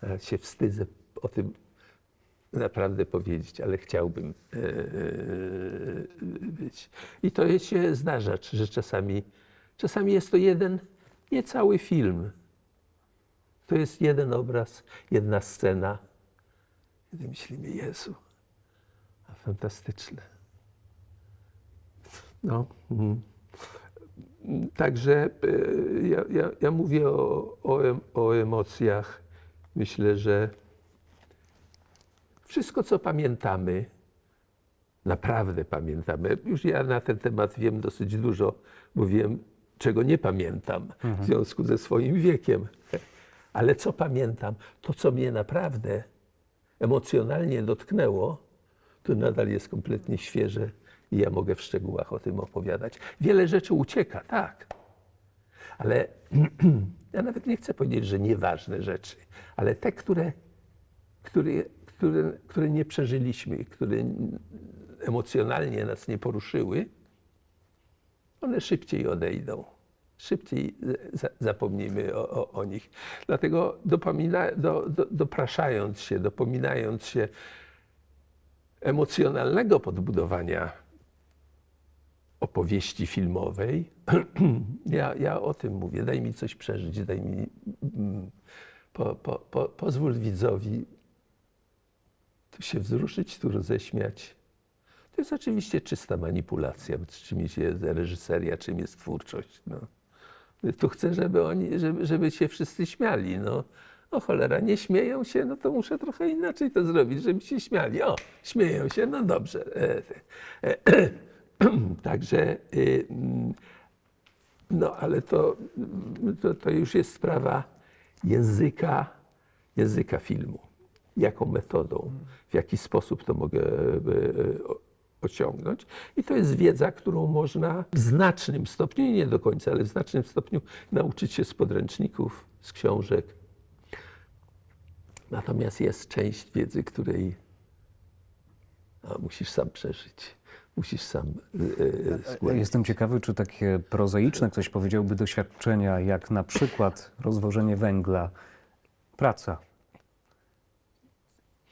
A ja się wstydzę o tym naprawdę powiedzieć, ale chciałbym być. I to się zdarza, że czasami jest to jeden, nie cały film. To jest jeden obraz, jedna scena. Kiedy myślimy, Jezu, a fantastyczne. No. Także ja mówię o emocjach. Myślę, że wszystko, co pamiętamy, naprawdę pamiętamy. Już ja na ten temat wiem dosyć dużo, bo wiem, czego nie pamiętam w związku ze swoim wiekiem. Ale co pamiętam, to co mnie naprawdę emocjonalnie dotknęło, to nadal jest kompletnie świeże i ja mogę w szczegółach o tym opowiadać. Wiele rzeczy ucieka, tak. Ale ja nawet nie chcę powiedzieć, że nieważne rzeczy, ale te, które nie przeżyliśmy, które emocjonalnie nas nie poruszyły, one szybciej odejdą. Szybciej zapomnimy o nich. Dlatego dopraszając się, dopominając się emocjonalnego podbudowania opowieści filmowej, ja o tym mówię. Daj mi coś przeżyć, daj mi, pozwól widzowi tu się wzruszyć, tu roześmiać. To jest oczywiście czysta manipulacja, czym jest reżyseria, czym jest twórczość. No. Tu chcę, żeby się wszyscy śmiali. No. O cholera, nie śmieją się, no to muszę trochę inaczej to zrobić, żeby się śmiali. O, śmieją się, no dobrze. Także, no ale to już jest sprawa języka filmu. Jaką metodą, w jaki sposób to mogę osiągnąć. I to jest wiedza, którą można w znacznym stopniu, nie do końca, ale w znacznym stopniu nauczyć się z podręczników, z książek. Natomiast jest część wiedzy, której musisz sam przeżyć, musisz sam zgłębić. Jestem ciekawy, czy takie prozaiczne, ktoś powiedziałby, doświadczenia, jak na przykład rozwożenie węgla, praca.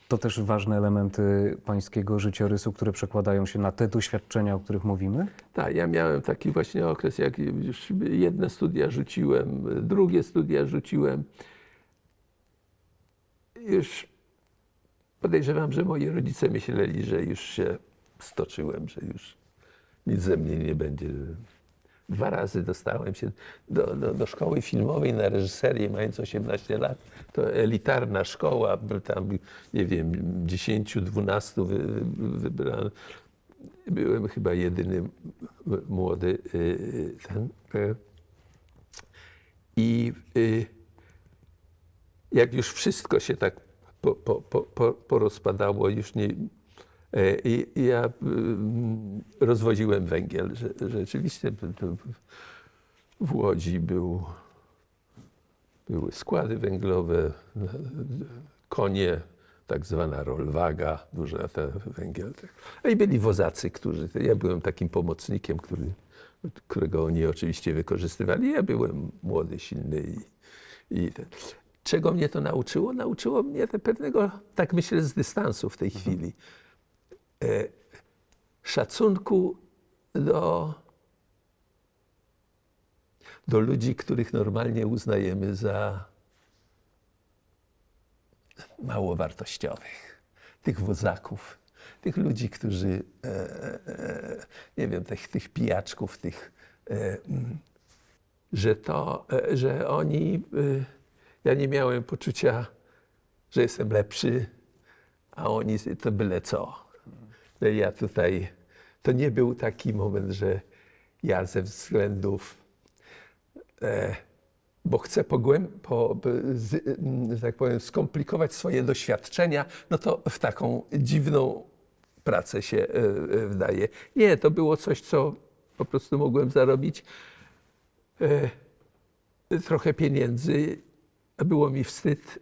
To też ważne elementy pańskiego życiorysu, które przekładają się na te doświadczenia, o których mówimy? Tak, ja miałem taki właśnie okres, jak już jedne studia rzuciłem, drugie studia rzuciłem. Już podejrzewam, że moi rodzice myśleli, że już się stoczyłem, że już nic ze mnie nie będzie. 2 razy dostałem się do szkoły filmowej na reżyserię, mając 18 lat. To elitarna szkoła, tam nie wiem, 10, 12 wybrałem. Byłem chyba jedyny młody ten. I jak już wszystko się tak porozpadało, już nie. Ja rozwoziłem węgiel. Rzeczywiście w Łodzi były składy węglowe, konie, tak zwana rolwaga, duża ta węgiel. A i byli wozacy, ja byłem takim pomocnikiem, którego oni oczywiście wykorzystywali. Ja byłem młody, silny i czego mnie to nauczyło? Nauczyło mnie pewnego, tak myślę, z dystansu w tej chwili, szacunku do ludzi, których normalnie uznajemy za mało wartościowych. Tych wozaków, tych ludzi, którzy, nie wiem, tych pijaczków, że oni, ja nie miałem poczucia, że jestem lepszy, a oni to byle co. Ja tutaj to nie był taki moment, że ja ze względów, bo chcę że tak powiem, skomplikować swoje doświadczenia, no to w taką dziwną pracę się wdaje. Nie, to było coś, co po prostu mogłem zarobić trochę pieniędzy, a było mi wstyd,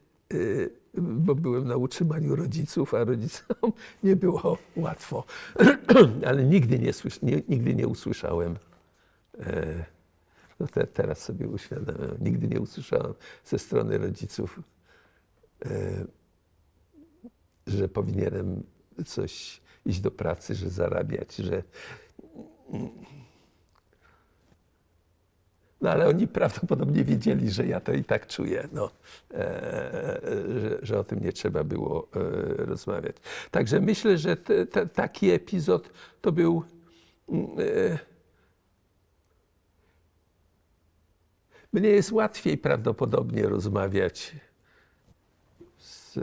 bo byłem na utrzymaniu rodziców, a rodzicom nie było łatwo. Ale nigdy nie usłyszałem, no teraz sobie uświadamiam, nigdy nie usłyszałem ze strony rodziców, że powinienem iść do pracy, że zarabiać, że... No ale oni prawdopodobnie wiedzieli, że ja to i tak czuję, no, że o tym nie trzeba było rozmawiać. Także myślę, że taki epizod to był mnie jest łatwiej prawdopodobnie rozmawiać z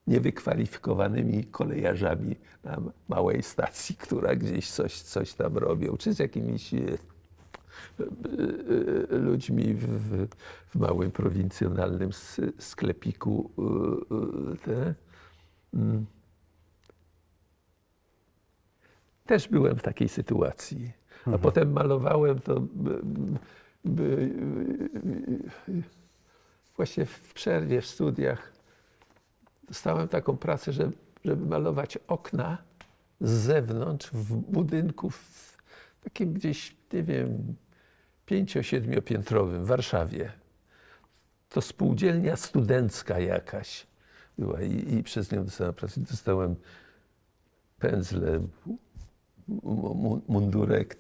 niewykwalifikowanymi kolejarzami na małej stacji, która gdzieś coś tam robią, czy z jakimiś ludźmi w małym prowincjonalnym sklepiku. Też byłem w takiej sytuacji. A potem malowałem to właśnie w przerwie, w studiach. Dostałem taką pracę, żeby malować okna z zewnątrz w budynku takim gdzieś, nie wiem, 5-7-piętrowym w Warszawie. To spółdzielnia studencka jakaś była i przez nią dostałem pracę. Dostałem pędzle, mundurek,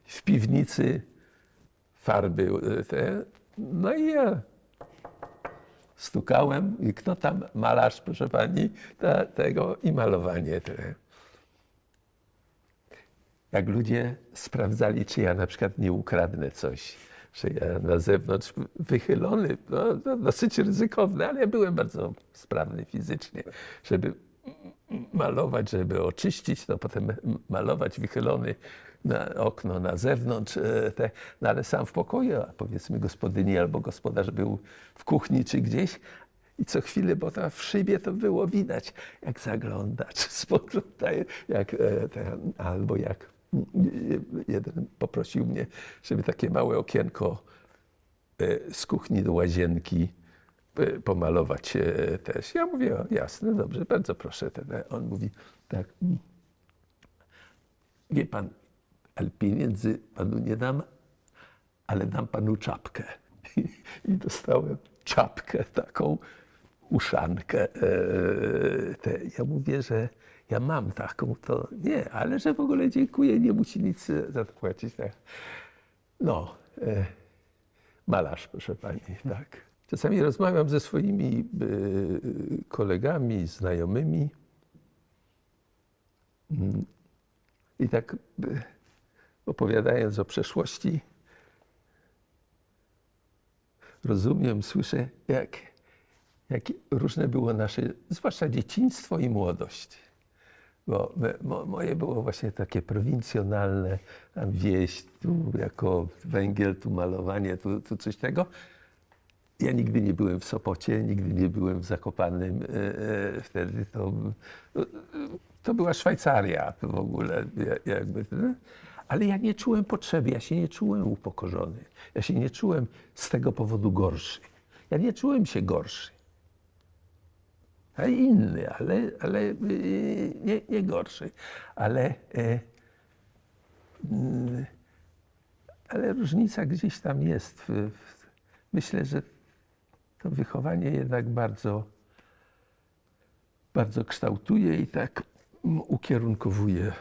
w piwnicy farby te. No i ja stukałem i kto tam? Malarz, proszę pani, tego i malowanie. Jak ludzie sprawdzali, czy ja na przykład nie ukradnę coś, że ja na zewnątrz wychylony, no, dosyć ryzykowne, ale ja byłem bardzo sprawny fizycznie, żeby malować, żeby oczyścić, to potem malować wychylony na okno na zewnątrz, no ale sam w pokoju, a powiedzmy gospodyni albo gospodarz był w kuchni czy gdzieś i co chwilę, bo tam w szybie to było widać, jak zagląda, czy spogląda, albo jak jeden poprosił mnie, żeby takie małe okienko z kuchni do łazienki pomalować też. Ja mówię, o, jasne, dobrze, bardzo proszę. On mówi, tak, wie pan, ale pieniędzy panu nie dam, ale dam panu czapkę. I dostałem czapkę, taką uszankę. Ja mówię, że ja mam taką, to nie, ale że w ogóle dziękuję, nie musi nic za to płacić. Tak. No, malarz, proszę pani, tak. Czasami rozmawiam ze swoimi kolegami, znajomymi i tak opowiadając o przeszłości, rozumiem, słyszę, jak różne było nasze, zwłaszcza dzieciństwo i młodość. Bo moje było właśnie takie prowincjonalne, tam wieś, tu jako węgiel, tu malowanie, tu coś tego. Ja nigdy nie byłem w Sopocie, nigdy nie byłem w Zakopanem. Wtedy to była Szwajcaria w ogóle. Jakby, ale ja nie czułem potrzeby, ja się nie czułem upokorzony. Ja się nie czułem z tego powodu gorszy. Ja nie czułem się gorszy. A inny, ale nie gorszy. Ale różnica gdzieś tam jest. Myślę, że to wychowanie jednak bardzo, bardzo kształtuje i tak ukierunkowuje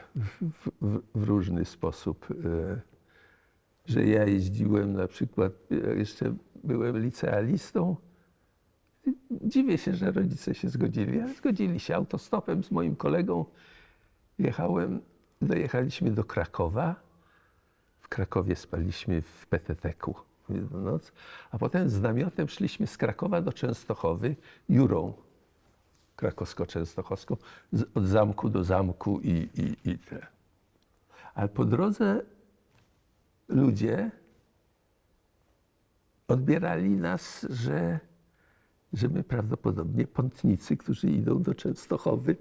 w różny sposób. Że ja jeździłem na przykład, jeszcze byłem licealistą. Dziwię się, że rodzice się zgodzili, ale zgodzili się. Autostopem z moim kolegą dojechaliśmy do Krakowa. W Krakowie spaliśmy w PTT-ku jedną noc, a potem z namiotem szliśmy z Krakowa do Częstochowy Jurą. krakowsko-częstochowską, od zamku do zamku i te. Ale po drodze ludzie odbierali nas, że my prawdopodobnie pątnicy, którzy idą do Częstochowy.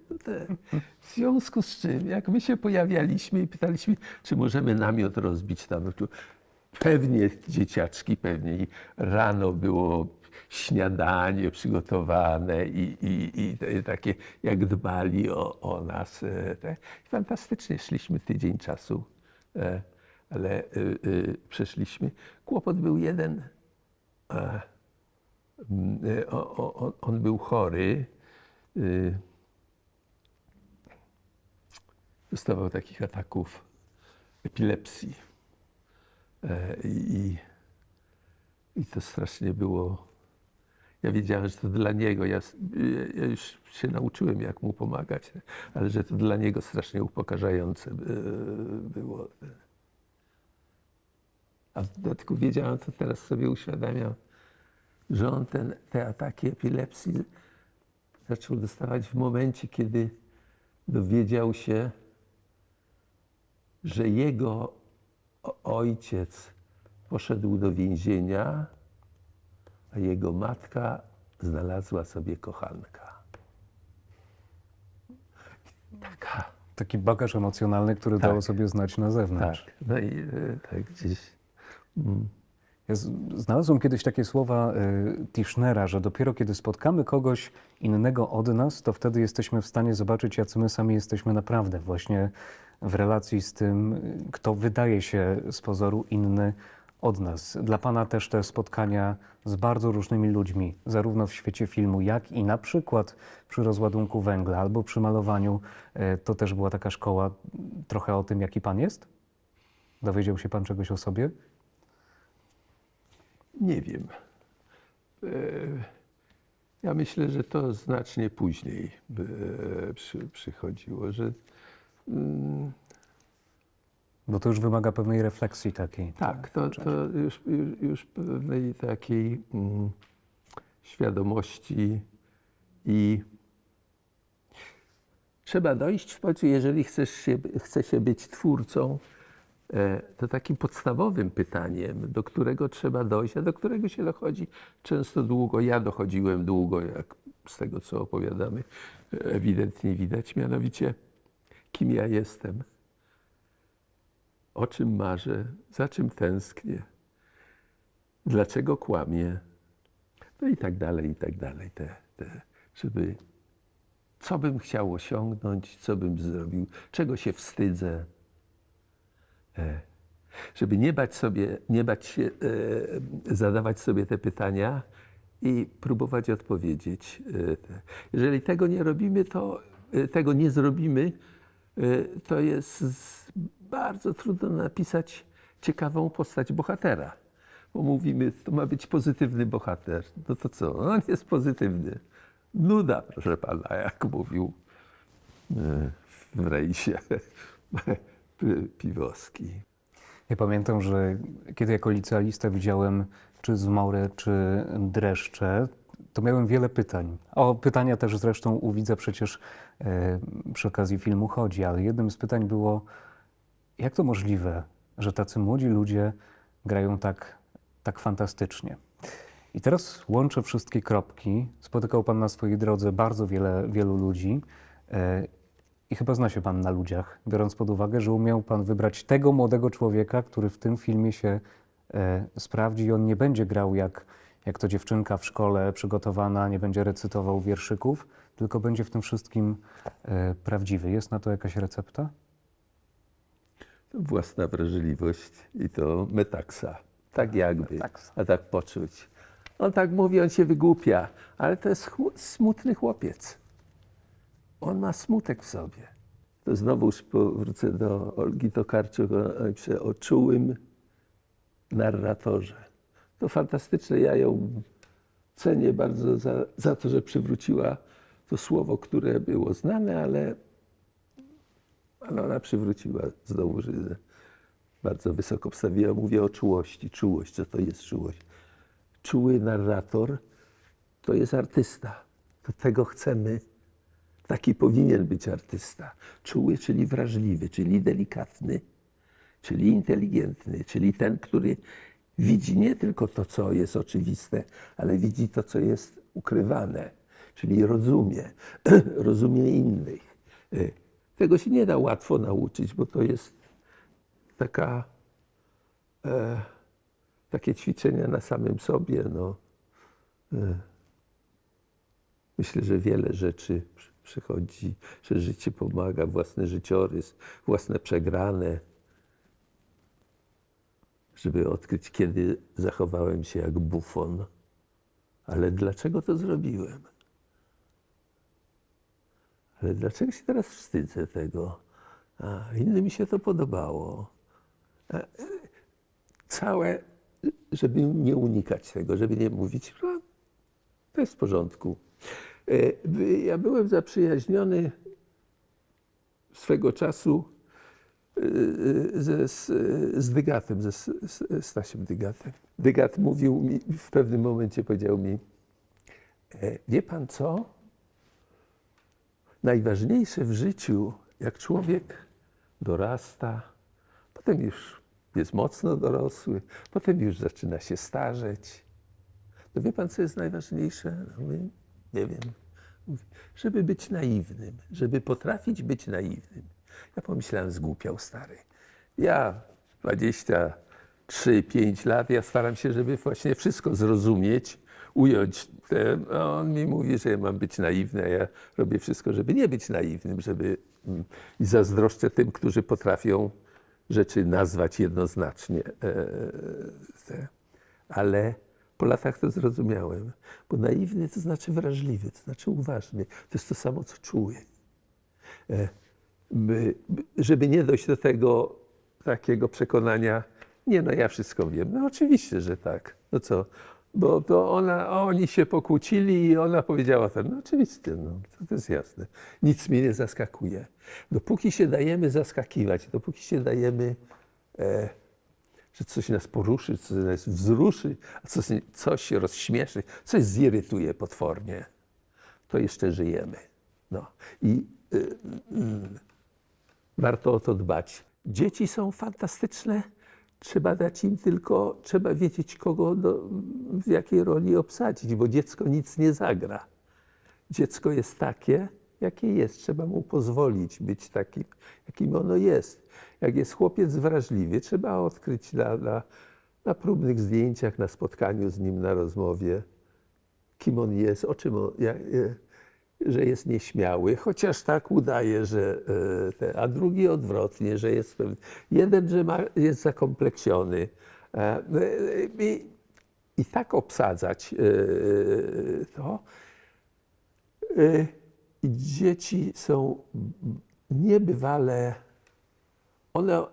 W związku z czym, jak my się pojawialiśmy i pytaliśmy, czy możemy namiot rozbić tam, pewnie dzieciaczki, pewnie i rano było śniadanie przygotowane i takie, jak dbali o nas. Fantastycznie szliśmy tydzień czasu, ale przeszliśmy. Kłopot był jeden. On był chory. Dostawał takich ataków epilepsji. I to strasznie było. Ja wiedziałem, że to dla niego. Ja już się nauczyłem, jak mu pomagać, ale że to dla niego strasznie upokarzające było. A w dodatku wiedziałem, to teraz sobie uświadamiam, że on te ataki epilepsji zaczął dostawać w momencie, kiedy dowiedział się, że jego ojciec poszedł do więzienia, a jego matka znalazła sobie kochanka. Taki bagaż emocjonalny, który dało sobie znać na zewnątrz. Tak, no i tak gdzieś. Ja znalazłem kiedyś takie słowa Tischnera, że dopiero kiedy spotkamy kogoś innego od nas, to wtedy jesteśmy w stanie zobaczyć, jacy my sami jesteśmy naprawdę, właśnie w relacji z tym, kto wydaje się z pozoru inny od nas. Dla Pana też te spotkania z bardzo różnymi ludźmi, zarówno w świecie filmu, jak i na przykład przy rozładunku węgla albo przy malowaniu, to też była taka szkoła trochę o tym, jaki Pan jest? Dowiedział się Pan czegoś o sobie? Nie wiem. Ja myślę, że to znacznie później przychodziło, że Bo to już wymaga pewnej refleksji takiej. tak, to już pewnej takiej świadomości i trzeba dojść w końcu, jeżeli chce się być twórcą, to takim podstawowym pytaniem, do którego trzeba dojść, a do którego się dochodzi często długo. Ja dochodziłem długo, jak z tego, co opowiadamy, ewidentnie widać, mianowicie kim ja jestem, o czym marzę, za czym tęsknię, dlaczego kłamię, no i tak dalej, i tak dalej. Żeby co bym chciał osiągnąć, co bym zrobił, czego się wstydzę. Żeby nie bać się zadawać sobie te pytania i próbować odpowiedzieć. Jeżeli tego nie robimy, tego nie zrobimy, to jest bardzo trudno napisać ciekawą postać bohatera. Bo mówimy, to ma być pozytywny bohater. No to co? On jest pozytywny. Nuda, proszę pana, jak mówił w rejsie Piwowski. Ja pamiętam, że kiedy jako licealista widziałem czy zmory, czy dreszcze, to miałem wiele pytań. O pytania też zresztą u widza przecież przy okazji filmu chodzi, ale jednym z pytań było, jak to możliwe, że tacy młodzi ludzie grają tak fantastycznie. I teraz łączę wszystkie kropki. Spotykał Pan na swojej drodze bardzo wielu ludzi i chyba zna się Pan na ludziach, biorąc pod uwagę, że umiał Pan wybrać tego młodego człowieka, który w tym filmie się sprawdzi i on nie będzie grał jak to dziewczynka w szkole przygotowana, nie będzie recytował wierszyków, tylko będzie w tym wszystkim prawdziwy. Jest na to jakaś recepta? To własna wrażliwość i to metaksa. Tak jakby, a tak poczuć. On tak mówi, on się wygłupia, ale to jest smutny chłopiec. On ma smutek w sobie. To znowuż powrócę do Olgi Tokarczuk o czułym narratorze. To fantastyczne, ja ją cenię bardzo za to, że przywróciła to słowo, które było znane, ale ona przywróciła znowu, że bardzo wysoko postawiła. Mówię o czułości. Czułość, co to jest czułość? Czuły narrator to jest artysta. To tego chcemy Taki powinien być artysta. Czuły, czyli wrażliwy, czyli delikatny, czyli inteligentny, czyli ten, który widzi nie tylko to, co jest oczywiste, ale widzi to, co jest ukrywane, czyli rozumie, rozumie innych. Tego się nie da łatwo nauczyć, bo to jest takie ćwiczenia na samym sobie. No. Myślę, że wiele rzeczy przychodzi, że życie pomaga, własny życiorys, własne przegrane, żeby odkryć, kiedy zachowałem się jak bufon. Ale dlaczego to zrobiłem? Ale dlaczego się teraz wstydzę tego? A innym mi się to podobało. Całe, żeby nie unikać tego, żeby nie mówić, no, to jest w porządku. Ja byłem zaprzyjaźniony swego czasu z Dygatem, ze Stasiem Dygatem. Dygat mówił mi, w pewnym momencie powiedział mi, wie pan co? Najważniejsze w życiu, jak człowiek dorasta, potem już jest mocno dorosły, potem już zaczyna się starzeć. To wie pan, co jest najważniejsze? No, nie wiem. Mówi, żeby być naiwnym, żeby potrafić być naiwnym. Ja pomyślałem, zgłupiał stary. Ja 23-5 lat, ja staram się, żeby właśnie wszystko zrozumieć, ująć. On mi mówi, że ja mam być naiwny, a ja robię wszystko, żeby nie być naiwnym, i zazdroszczę tym, którzy potrafią rzeczy nazwać jednoznacznie. Ale po latach to zrozumiałem, bo naiwny to znaczy wrażliwy, to znaczy uważny. To jest to samo, co czuję. Żeby nie dojść do tego takiego przekonania, nie no, ja wszystko wiem. No oczywiście, że tak. No co? Bo to oni się pokłócili i ona powiedziała tak. No oczywiście, no, to jest jasne. Nic mnie nie zaskakuje. Dopóki się dajemy zaskakiwać, dopóki się dajemy, że coś nas poruszy, coś nas wzruszy, a coś się rozśmieszy, coś zirytuje potwornie, to jeszcze żyjemy. No. I warto o to dbać. Dzieci są fantastyczne. Trzeba dać im tylko, trzeba wiedzieć, kogo w jakiej roli obsadzić, bo dziecko nic nie zagra. Dziecko jest takie, jakie jest. Trzeba mu pozwolić być takim, jakim ono jest. Jak jest chłopiec wrażliwy, trzeba odkryć na próbnych zdjęciach, na spotkaniu z nim, na rozmowie, kim on jest, o czym on, że jest nieśmiały, chociaż tak udaje, że a drugi odwrotnie, że jest pewien. Jeden, że jest zakompleksiony. I tak obsadzać to. Dzieci są niebywale, one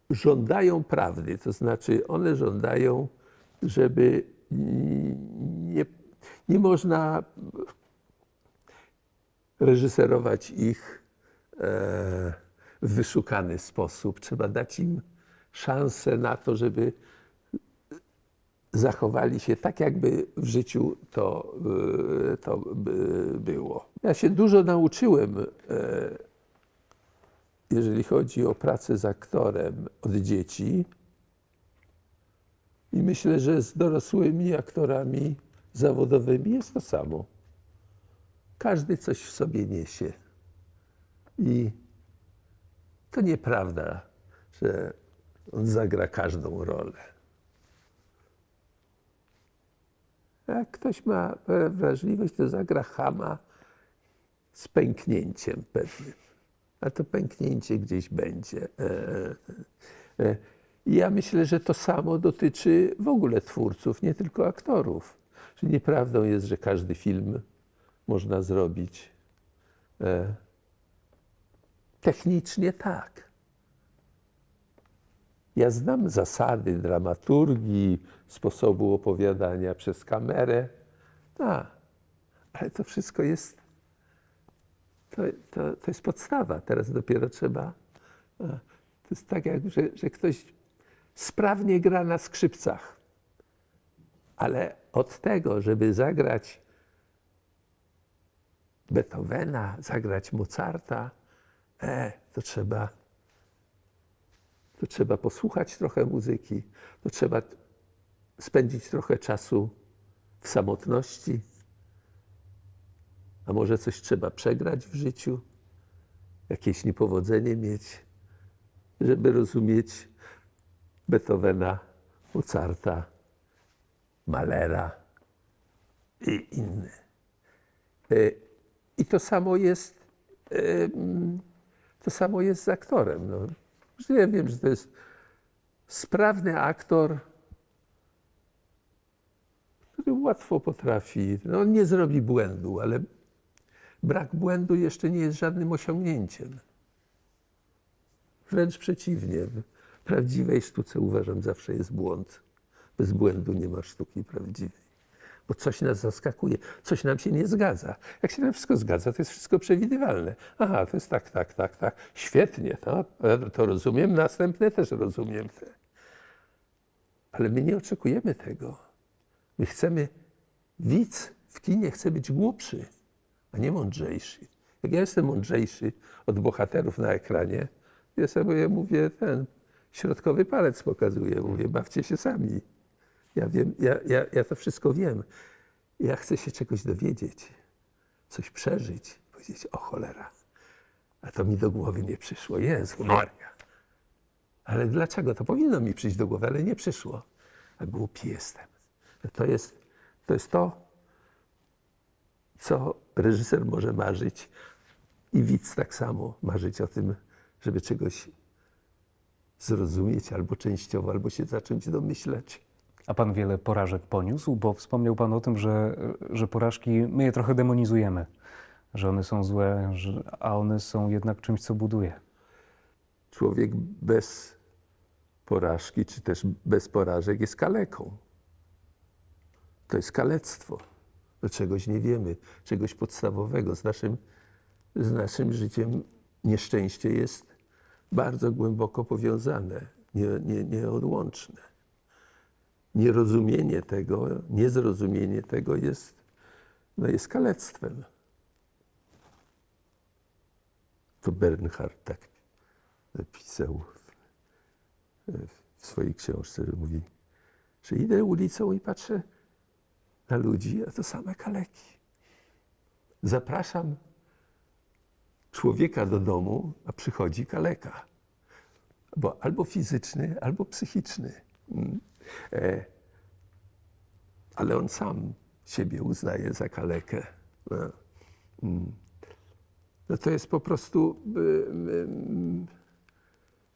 żądają prawdy, to znaczy one żądają, żeby nie można reżyserować ich w wyszukany sposób. Trzeba dać im szansę na to, żeby zachowali się tak, jakby w życiu to było. Ja się dużo nauczyłem, jeżeli chodzi o pracę z aktorem, od dzieci. I myślę, że z dorosłymi aktorami zawodowymi jest to samo. Każdy coś w sobie niesie. I to nieprawda, że on zagra każdą rolę. Jak ktoś ma wrażliwość, to zagra chama z pęknięciem pewnym. A to pęknięcie gdzieś będzie. I ja myślę, że to samo dotyczy w ogóle twórców, nie tylko aktorów. Że nieprawdą jest, że każdy film można zrobić. Technicznie tak. Ja znam zasady dramaturgii, sposobu opowiadania przez kamerę. Tak, ale to wszystko jest, to jest podstawa. Teraz dopiero trzeba, to jest tak jak, że ktoś sprawnie gra na skrzypcach, ale od tego, żeby zagrać Beethovena, zagrać Mozarta, to trzeba posłuchać trochę muzyki, to trzeba spędzić trochę czasu w samotności, a może coś trzeba przegrać w życiu, jakieś niepowodzenie mieć, żeby rozumieć Beethovena, Mozarta, Mahlera i inne. I to samo jest z aktorem. No. Ja wiem, że to jest sprawny aktor, który łatwo potrafi, no on nie zrobi błędu, ale brak błędu jeszcze nie jest żadnym osiągnięciem. Wręcz przeciwnie. W prawdziwej sztuce, uważam, zawsze jest błąd. Bez błędu nie ma sztuki prawdziwej. Bo coś nas zaskakuje, coś nam się nie zgadza. Jak się nam wszystko zgadza, to jest wszystko przewidywalne. Aha, to jest tak. Świetnie, to rozumiem, następne też rozumiem. Ale my nie oczekujemy tego. My chcemy, widz w kinie chce być głupszy, a nie mądrzejszy. Jak ja jestem mądrzejszy od bohaterów na ekranie, ja sobie mówię, środkowy palec pokazuję, mówię, bawcie się sami. Ja wiem, ja to wszystko wiem. Ja chcę się czegoś dowiedzieć, coś przeżyć, powiedzieć, o cholera, a to mi do głowy nie przyszło. Jezu Maria. Ale dlaczego? To powinno mi przyjść do głowy, ale nie przyszło. A głupi jestem. To jest to, co reżyser może marzyć i widz tak samo marzyć o tym, żeby czegoś zrozumieć albo częściowo, albo się zacząć domyślać. A pan wiele porażek poniósł, bo wspomniał pan o tym, że porażki, my je trochę demonizujemy, że one są złe, a one są jednak czymś, co buduje. Człowiek bez porażki, czy też bez porażek jest kaleką. To jest kalectwo. Do czegoś nie wiemy, czegoś podstawowego. Z naszym życiem nieszczęście jest bardzo głęboko powiązane, nieodłączne. Niezrozumienie tego jest kalectwem. To Bernhard tak napisał w swojej książce, że mówi, że idę ulicą i patrzę na ludzi, a to same kaleki. Zapraszam człowieka do domu, a przychodzi kaleka. Albo fizyczny, albo psychiczny. Ale on sam siebie uznaje za kalekę. No to jest po prostu,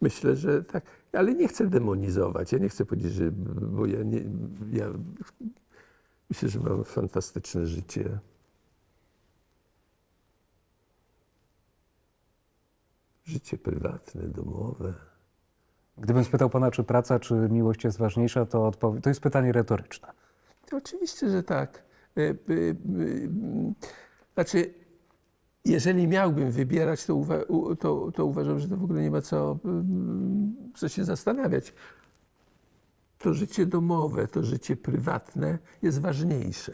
myślę, że tak, ale nie chcę demonizować. Ja nie chcę powiedzieć, że, bo ja myślę, że mam fantastyczne życie. Życie prywatne, domowe. Gdybym spytał pana, czy praca, czy miłość jest ważniejsza, to to jest pytanie retoryczne. To oczywiście, że tak. Znaczy, jeżeli miałbym wybierać, to uważam, że to w ogóle nie ma co się zastanawiać. To życie domowe, to życie prywatne jest ważniejsze.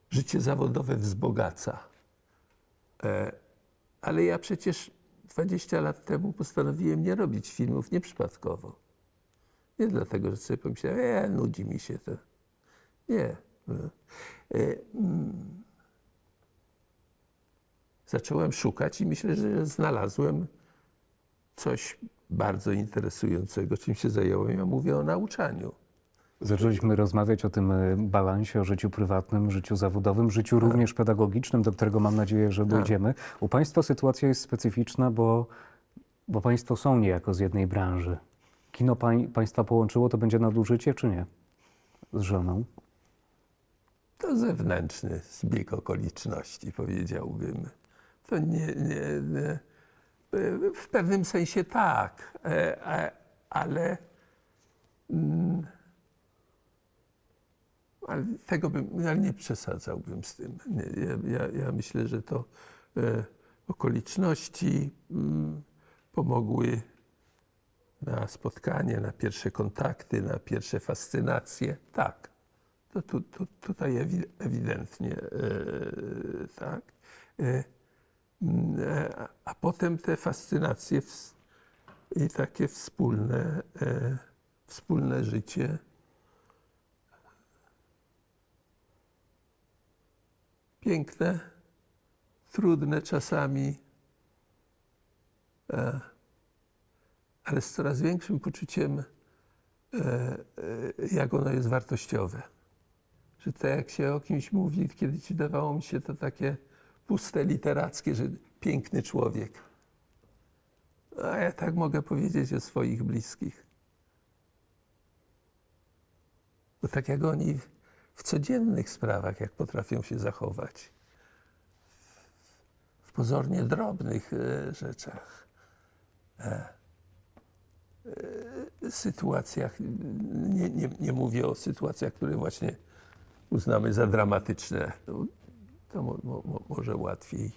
Życie zawodowe wzbogaca. Ale ja przecież 20 lat temu postanowiłem nie robić filmów nieprzypadkowo. Nie dlatego, że sobie pomyślałem, nudzi mi się to. Nie. Zacząłem szukać i myślę, że znalazłem coś bardzo interesującego, czym się zająłem. Ja mówię o nauczaniu. Zaczęliśmy rozmawiać o tym balansie, o życiu prywatnym, życiu zawodowym, życiu również pedagogicznym, do którego mam nadzieję, że dojdziemy. U państwa sytuacja jest specyficzna, bo państwo są niejako z jednej branży. Kino państwa połączyło, to będzie nadużycie, czy nie? Z żoną? To zewnętrzny zbieg okoliczności, powiedziałbym. To nie, w pewnym sensie tak, ale ale nie przesadzałbym z tym. Ja myślę, że to okoliczności pomogły na spotkanie, na pierwsze kontakty, na pierwsze fascynacje. Tak, Tutaj ewidentnie tak. A potem te fascynacje i takie wspólne życie. Piękne, trudne czasami, ale z coraz większym poczuciem, jak ono jest wartościowe. Że tak jak się o kimś mówi, kiedyś wydawało mi się to takie puste, literackie, że piękny człowiek. A ja tak mogę powiedzieć o swoich bliskich. Bo tak jak oni w codziennych sprawach, jak potrafią się zachować, w pozornie drobnych rzeczach, sytuacjach, nie mówię o sytuacjach, które właśnie uznamy za dramatyczne, to może łatwiej,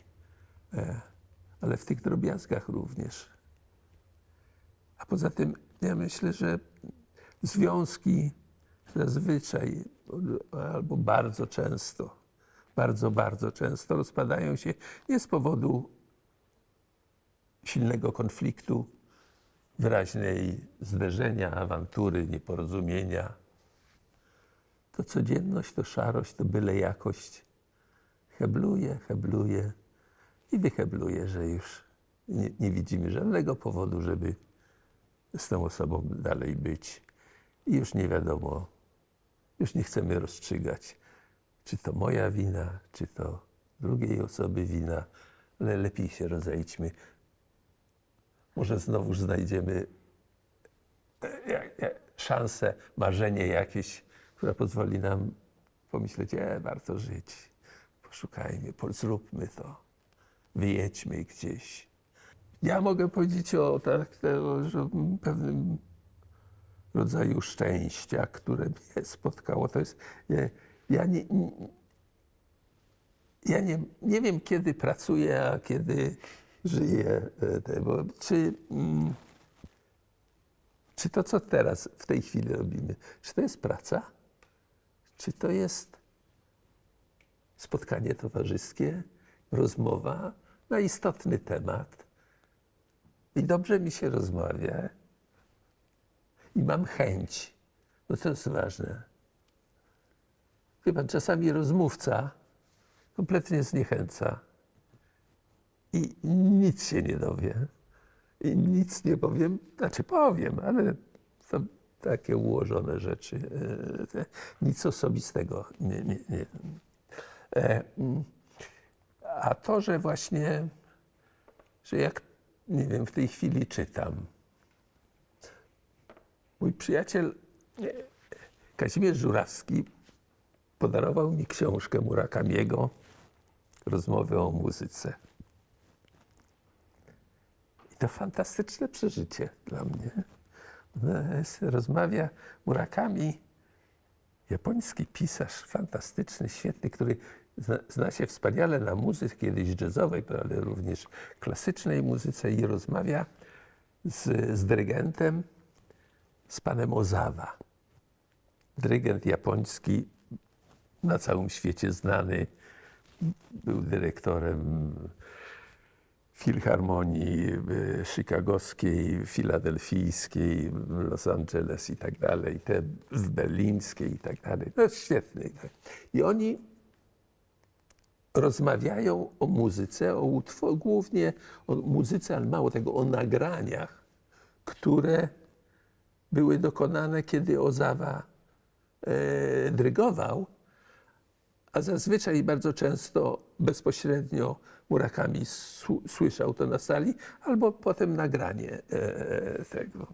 ale w tych drobiazgach również. A poza tym ja myślę, że związki zazwyczaj albo bardzo często rozpadają się nie z powodu silnego konfliktu, wyraźnej zderzenia, awantury, nieporozumienia. To codzienność, to szarość, to byle jakość hebluje i wyhebluje, że już nie widzimy żadnego powodu, żeby z tą osobą dalej być. I już nie wiadomo, już nie chcemy rozstrzygać, czy to moja wina, czy to drugiej osoby wina, ale lepiej się rozejdźmy. Może znowuż znajdziemy szansę, marzenie jakieś, która pozwoli nam pomyśleć, warto żyć, poszukajmy, zróbmy to, wyjedźmy gdzieś. Ja mogę powiedzieć o pewnym rodzaju szczęścia, które mnie spotkało. To jest, ja nie wiem, kiedy pracuję, a kiedy żyję. Bo czy to, co teraz w tej chwili robimy, czy to jest praca? Czy to jest spotkanie towarzyskie, rozmowa na istotny temat? I dobrze mi się rozmawia. I mam chęć. No to jest ważne. Wie pan, czasami rozmówca kompletnie zniechęca i nic się nie dowie. I nic nie powiem, znaczy powiem, ale to takie ułożone rzeczy. Nic osobistego nie. A to, że właśnie, że jak, nie wiem, w tej chwili czytam, mój przyjaciel Kazimierz Żurawski podarował mi książkę Murakamiego, Rozmowy o muzyce. I to fantastyczne przeżycie dla mnie. Rozmawia Murakami, japoński pisarz, fantastyczny, świetny, który zna się wspaniale na muzyce, kiedyś jazzowej, ale również klasycznej muzyce i rozmawia z dyrygentem, z panem Ozawa. Dyrygent japoński, na całym świecie znany, był dyrektorem filharmonii chicagowskiej, filadelfijskiej, Los Angeles i tak dalej, te w berlińskiej i tak dalej. No świetny. I oni rozmawiają o muzyce, głównie o muzyce, ale mało tego, o nagraniach, które były dokonane, kiedy Ozawa dyrygował, a zazwyczaj bardzo często bezpośrednio Murakami słyszał to na sali, albo potem nagranie tego.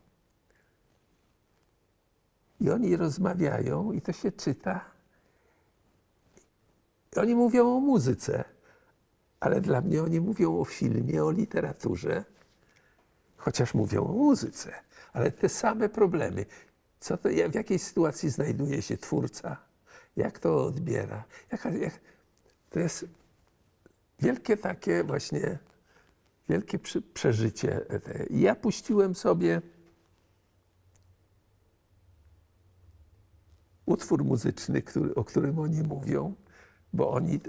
I oni rozmawiają i to się czyta. I oni mówią o muzyce, ale dla mnie oni mówią o filmie, o literaturze, chociaż mówią o muzyce, ale te same problemy. W jakiej sytuacji znajduje się twórca? Jak to odbiera? To jest wielkie takie właśnie, wielkie przeżycie. I ja puściłem sobie utwór muzyczny, o którym oni mówią, bo oni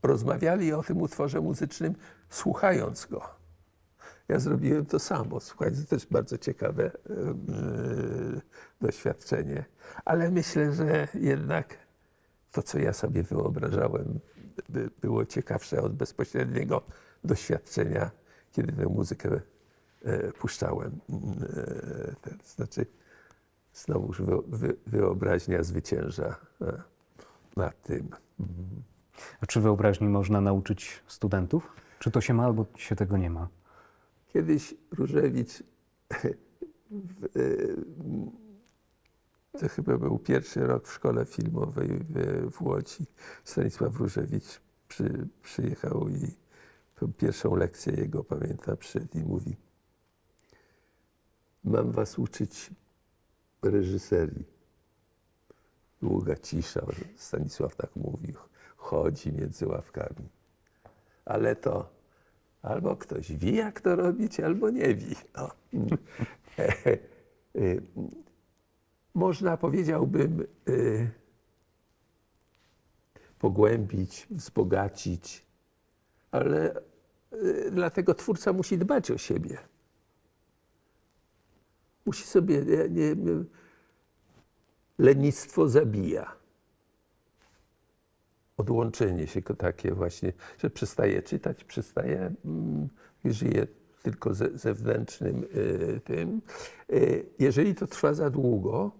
rozmawiali o tym utworze muzycznym, słuchając go. Ja zrobiłem to samo. Słuchajcie, to też bardzo ciekawe doświadczenie. Ale myślę, że jednak to, co ja sobie wyobrażałem, było ciekawsze od bezpośredniego doświadczenia, kiedy tę muzykę puszczałem. Znaczy, znowuż wyobraźnia zwycięża nad tym. A czy wyobraźni można nauczyć studentów? Czy to się ma, albo się tego nie ma? Kiedyś Różewicz, to chyba był pierwszy rok w szkole filmowej w Łodzi, Stanisław Różewicz przyjechał i tą pierwszą lekcję jego, pamiętam, przyszedł i mówi: mam was uczyć reżyserii. Długa cisza, Stanisław tak mówił, chodzi między ławkami. Ale to albo ktoś wie, jak to robić, albo nie wie. No. Można, powiedziałbym, pogłębić, wzbogacić, ale dlatego twórca musi dbać o siebie. Musi sobie, lenistwo zabija. Odłączenie się takie właśnie, że przestaje czytać, przestaje, żyje tylko zewnętrznym tym. Jeżeli to trwa za długo,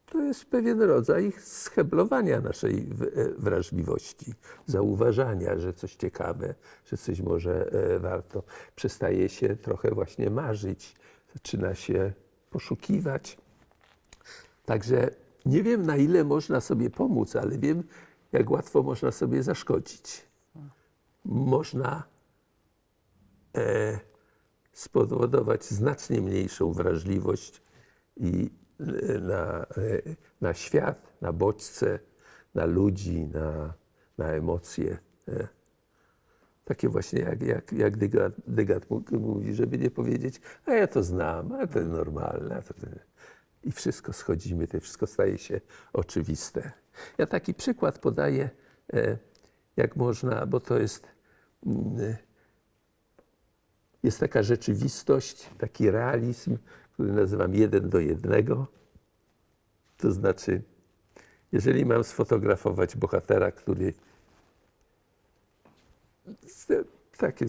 to jest pewien rodzaj scheblowania naszej wrażliwości, zauważania, że coś ciekawe, że coś może warto. Przestaje się trochę właśnie marzyć, zaczyna się poszukiwać. Także nie wiem, na ile można sobie pomóc, ale wiem, jak łatwo można sobie zaszkodzić. Można spowodować znacznie mniejszą wrażliwość i na świat, na bodźce, na ludzi, na emocje. Takie właśnie jak Degas mówi, żeby nie powiedzieć, a ja to znam, a to jest normalne. I wszystko schodzimy, to wszystko staje się oczywiste. Ja taki przykład podaję, jak można, bo to jest taka rzeczywistość, taki realizm, który nazywam 1 do 1. To znaczy, jeżeli mam sfotografować bohatera, który takie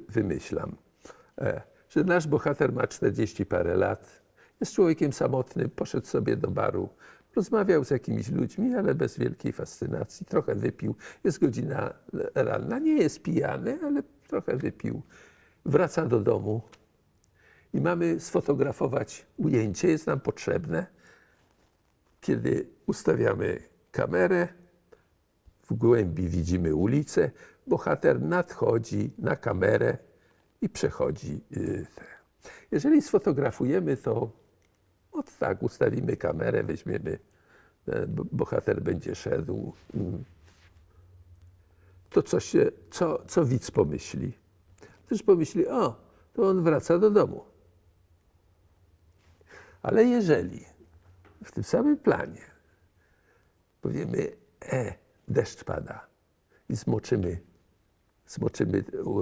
wymyślam, że nasz bohater ma 40 parę lat, jest człowiekiem samotnym, poszedł sobie do baru, rozmawiał z jakimiś ludźmi, ale bez wielkiej fascynacji, trochę wypił, jest godzina ranna, nie jest pijany, ale trochę wypił. Wraca do domu i mamy sfotografować ujęcie, jest nam potrzebne, kiedy ustawiamy kamerę, w głębi widzimy ulicę, bohater nadchodzi na kamerę i przechodzi. Jeżeli sfotografujemy to, tak, ustawimy kamerę, weźmiemy, bohater będzie szedł, to co widz pomyśli? Też pomyśli, o, to on wraca do domu. Ale jeżeli w tym samym planie powiemy, deszcz pada i zmoczymy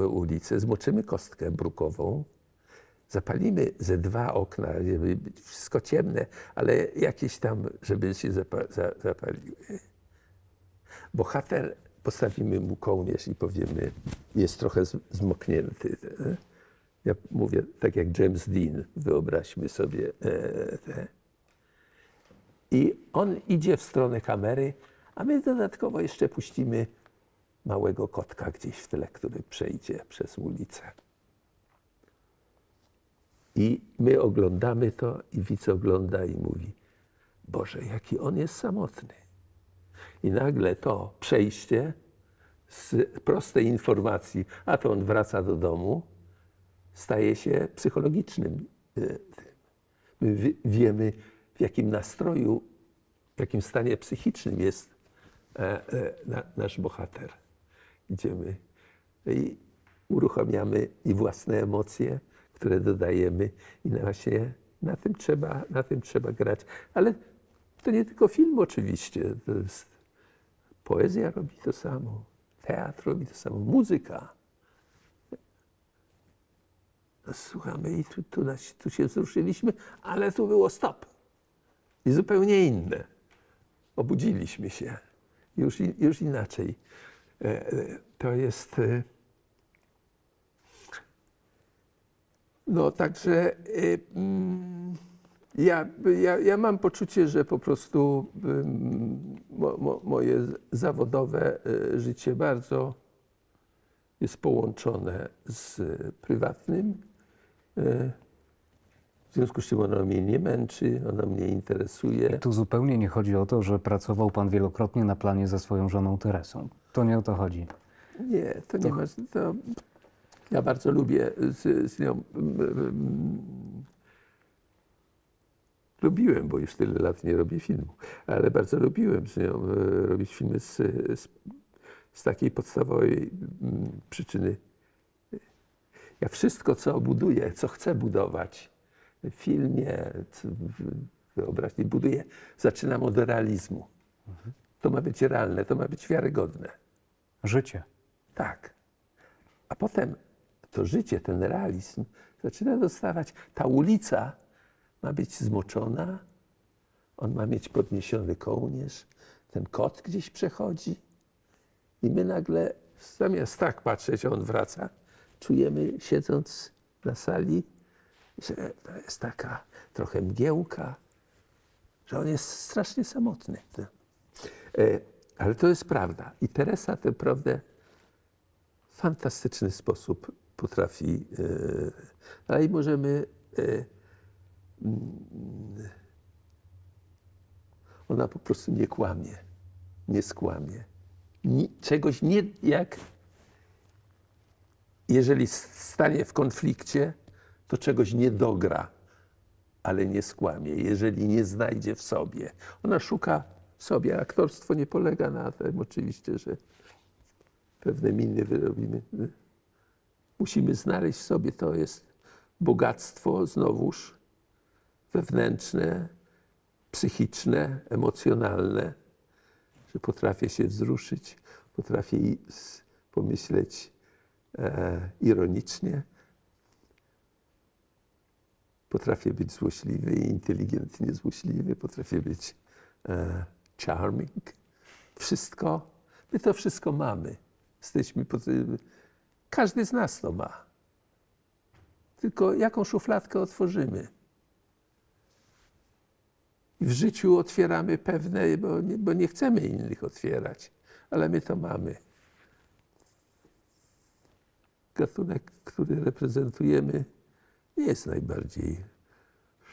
ulicę, zmoczymy kostkę brukową, zapalimy ze 2 okna, żeby być wszystko ciemne, ale jakieś tam, żeby się zapaliły. Bohater, postawimy mu kołnierz i powiemy, jest trochę zmoknięty. Ja mówię tak jak James Dean, wyobraźmy sobie. I on idzie w stronę kamery, a my dodatkowo jeszcze puścimy małego kotka gdzieś w tle, który przejdzie przez ulicę. I my oglądamy to i widz ogląda i mówi, Boże, jaki on jest samotny. I nagle to przejście z prostej informacji, a to on wraca do domu, staje się psychologicznym. My wiemy, w jakim nastroju, w jakim stanie psychicznym jest nasz bohater. Idziemy i uruchamiamy i własne emocje, które dodajemy i właśnie na tym trzeba grać. Ale to nie tylko film oczywiście. To jest, poezja robi to samo, teatr robi to samo, muzyka. No, słuchamy i tu się wzruszyliśmy, ale tu było stop. I zupełnie inne. Obudziliśmy się. Już inaczej. To jest... No także ja mam poczucie, że po prostu moje zawodowe życie bardzo jest połączone z prywatnym. W związku z czym ono mnie nie męczy, ono mnie interesuje. Tu zupełnie nie chodzi o to, że pracował pan wielokrotnie na planie ze swoją żoną Teresą. To nie o to chodzi. Nie, to nie ma... To ja bardzo lubię z nią... Lubiłem, bo już tyle lat nie robię filmu, ale bardzo lubiłem z nią robić filmy z takiej podstawowej przyczyny. Ja wszystko, co buduję, co chcę budować w filmie, w wyobraźni buduję, zaczynam od realizmu. To ma być realne, to ma być wiarygodne. Życie. Tak. A potem to życie, ten realizm zaczyna dostawać. Ta ulica ma być zmoczona, on ma mieć podniesiony kołnierz, ten kot gdzieś przechodzi i my nagle, zamiast tak patrzeć, a on wraca, czujemy, siedząc na sali, że to jest taka trochę mgiełka, że on jest strasznie samotny. Ale to jest prawda. I Teresa tę prawdę w fantastyczny sposób potrafi. Ale i możemy. Ona po prostu nie kłamie, nie skłamie. Czegoś nie jak. Jeżeli stanie w konflikcie, to czegoś nie dogra, ale nie skłamie. Jeżeli nie znajdzie w sobie. Ona szuka w sobie. Aktorstwo nie polega na tym oczywiście, że pewne miny wyrobimy. Musimy znaleźć w sobie, to jest bogactwo znowuż wewnętrzne, psychiczne, emocjonalne, że potrafię się wzruszyć, potrafię pomyśleć ironicznie, potrafię być złośliwy i inteligentnie złośliwy, potrafię być charming. Wszystko, my to wszystko mamy. Jesteśmy, każdy z nas to ma. Tylko jaką szufladkę otworzymy. I w życiu otwieramy pewne, bo nie chcemy innych otwierać, ale my to mamy. Gatunek, który reprezentujemy, nie jest najbardziej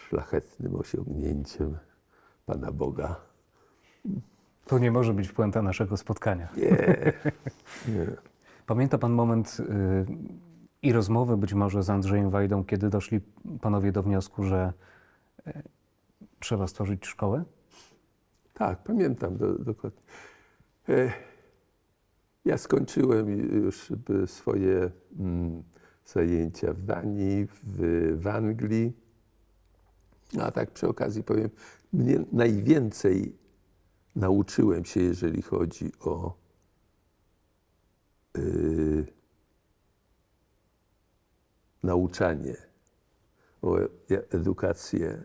szlachetnym osiągnięciem Pana Boga. To nie może być puenta naszego spotkania. Nie, nie. Pamięta pan moment i rozmowy być może z Andrzejem Wajdą, kiedy doszli panowie do wniosku, że trzeba stworzyć szkołę? Tak, pamiętam dokładnie. Ja skończyłem już swoje zajęcia w Danii, w Anglii. A tak przy okazji powiem, mnie najwięcej nauczyłem się, jeżeli chodzi o nauczanie, o edukację.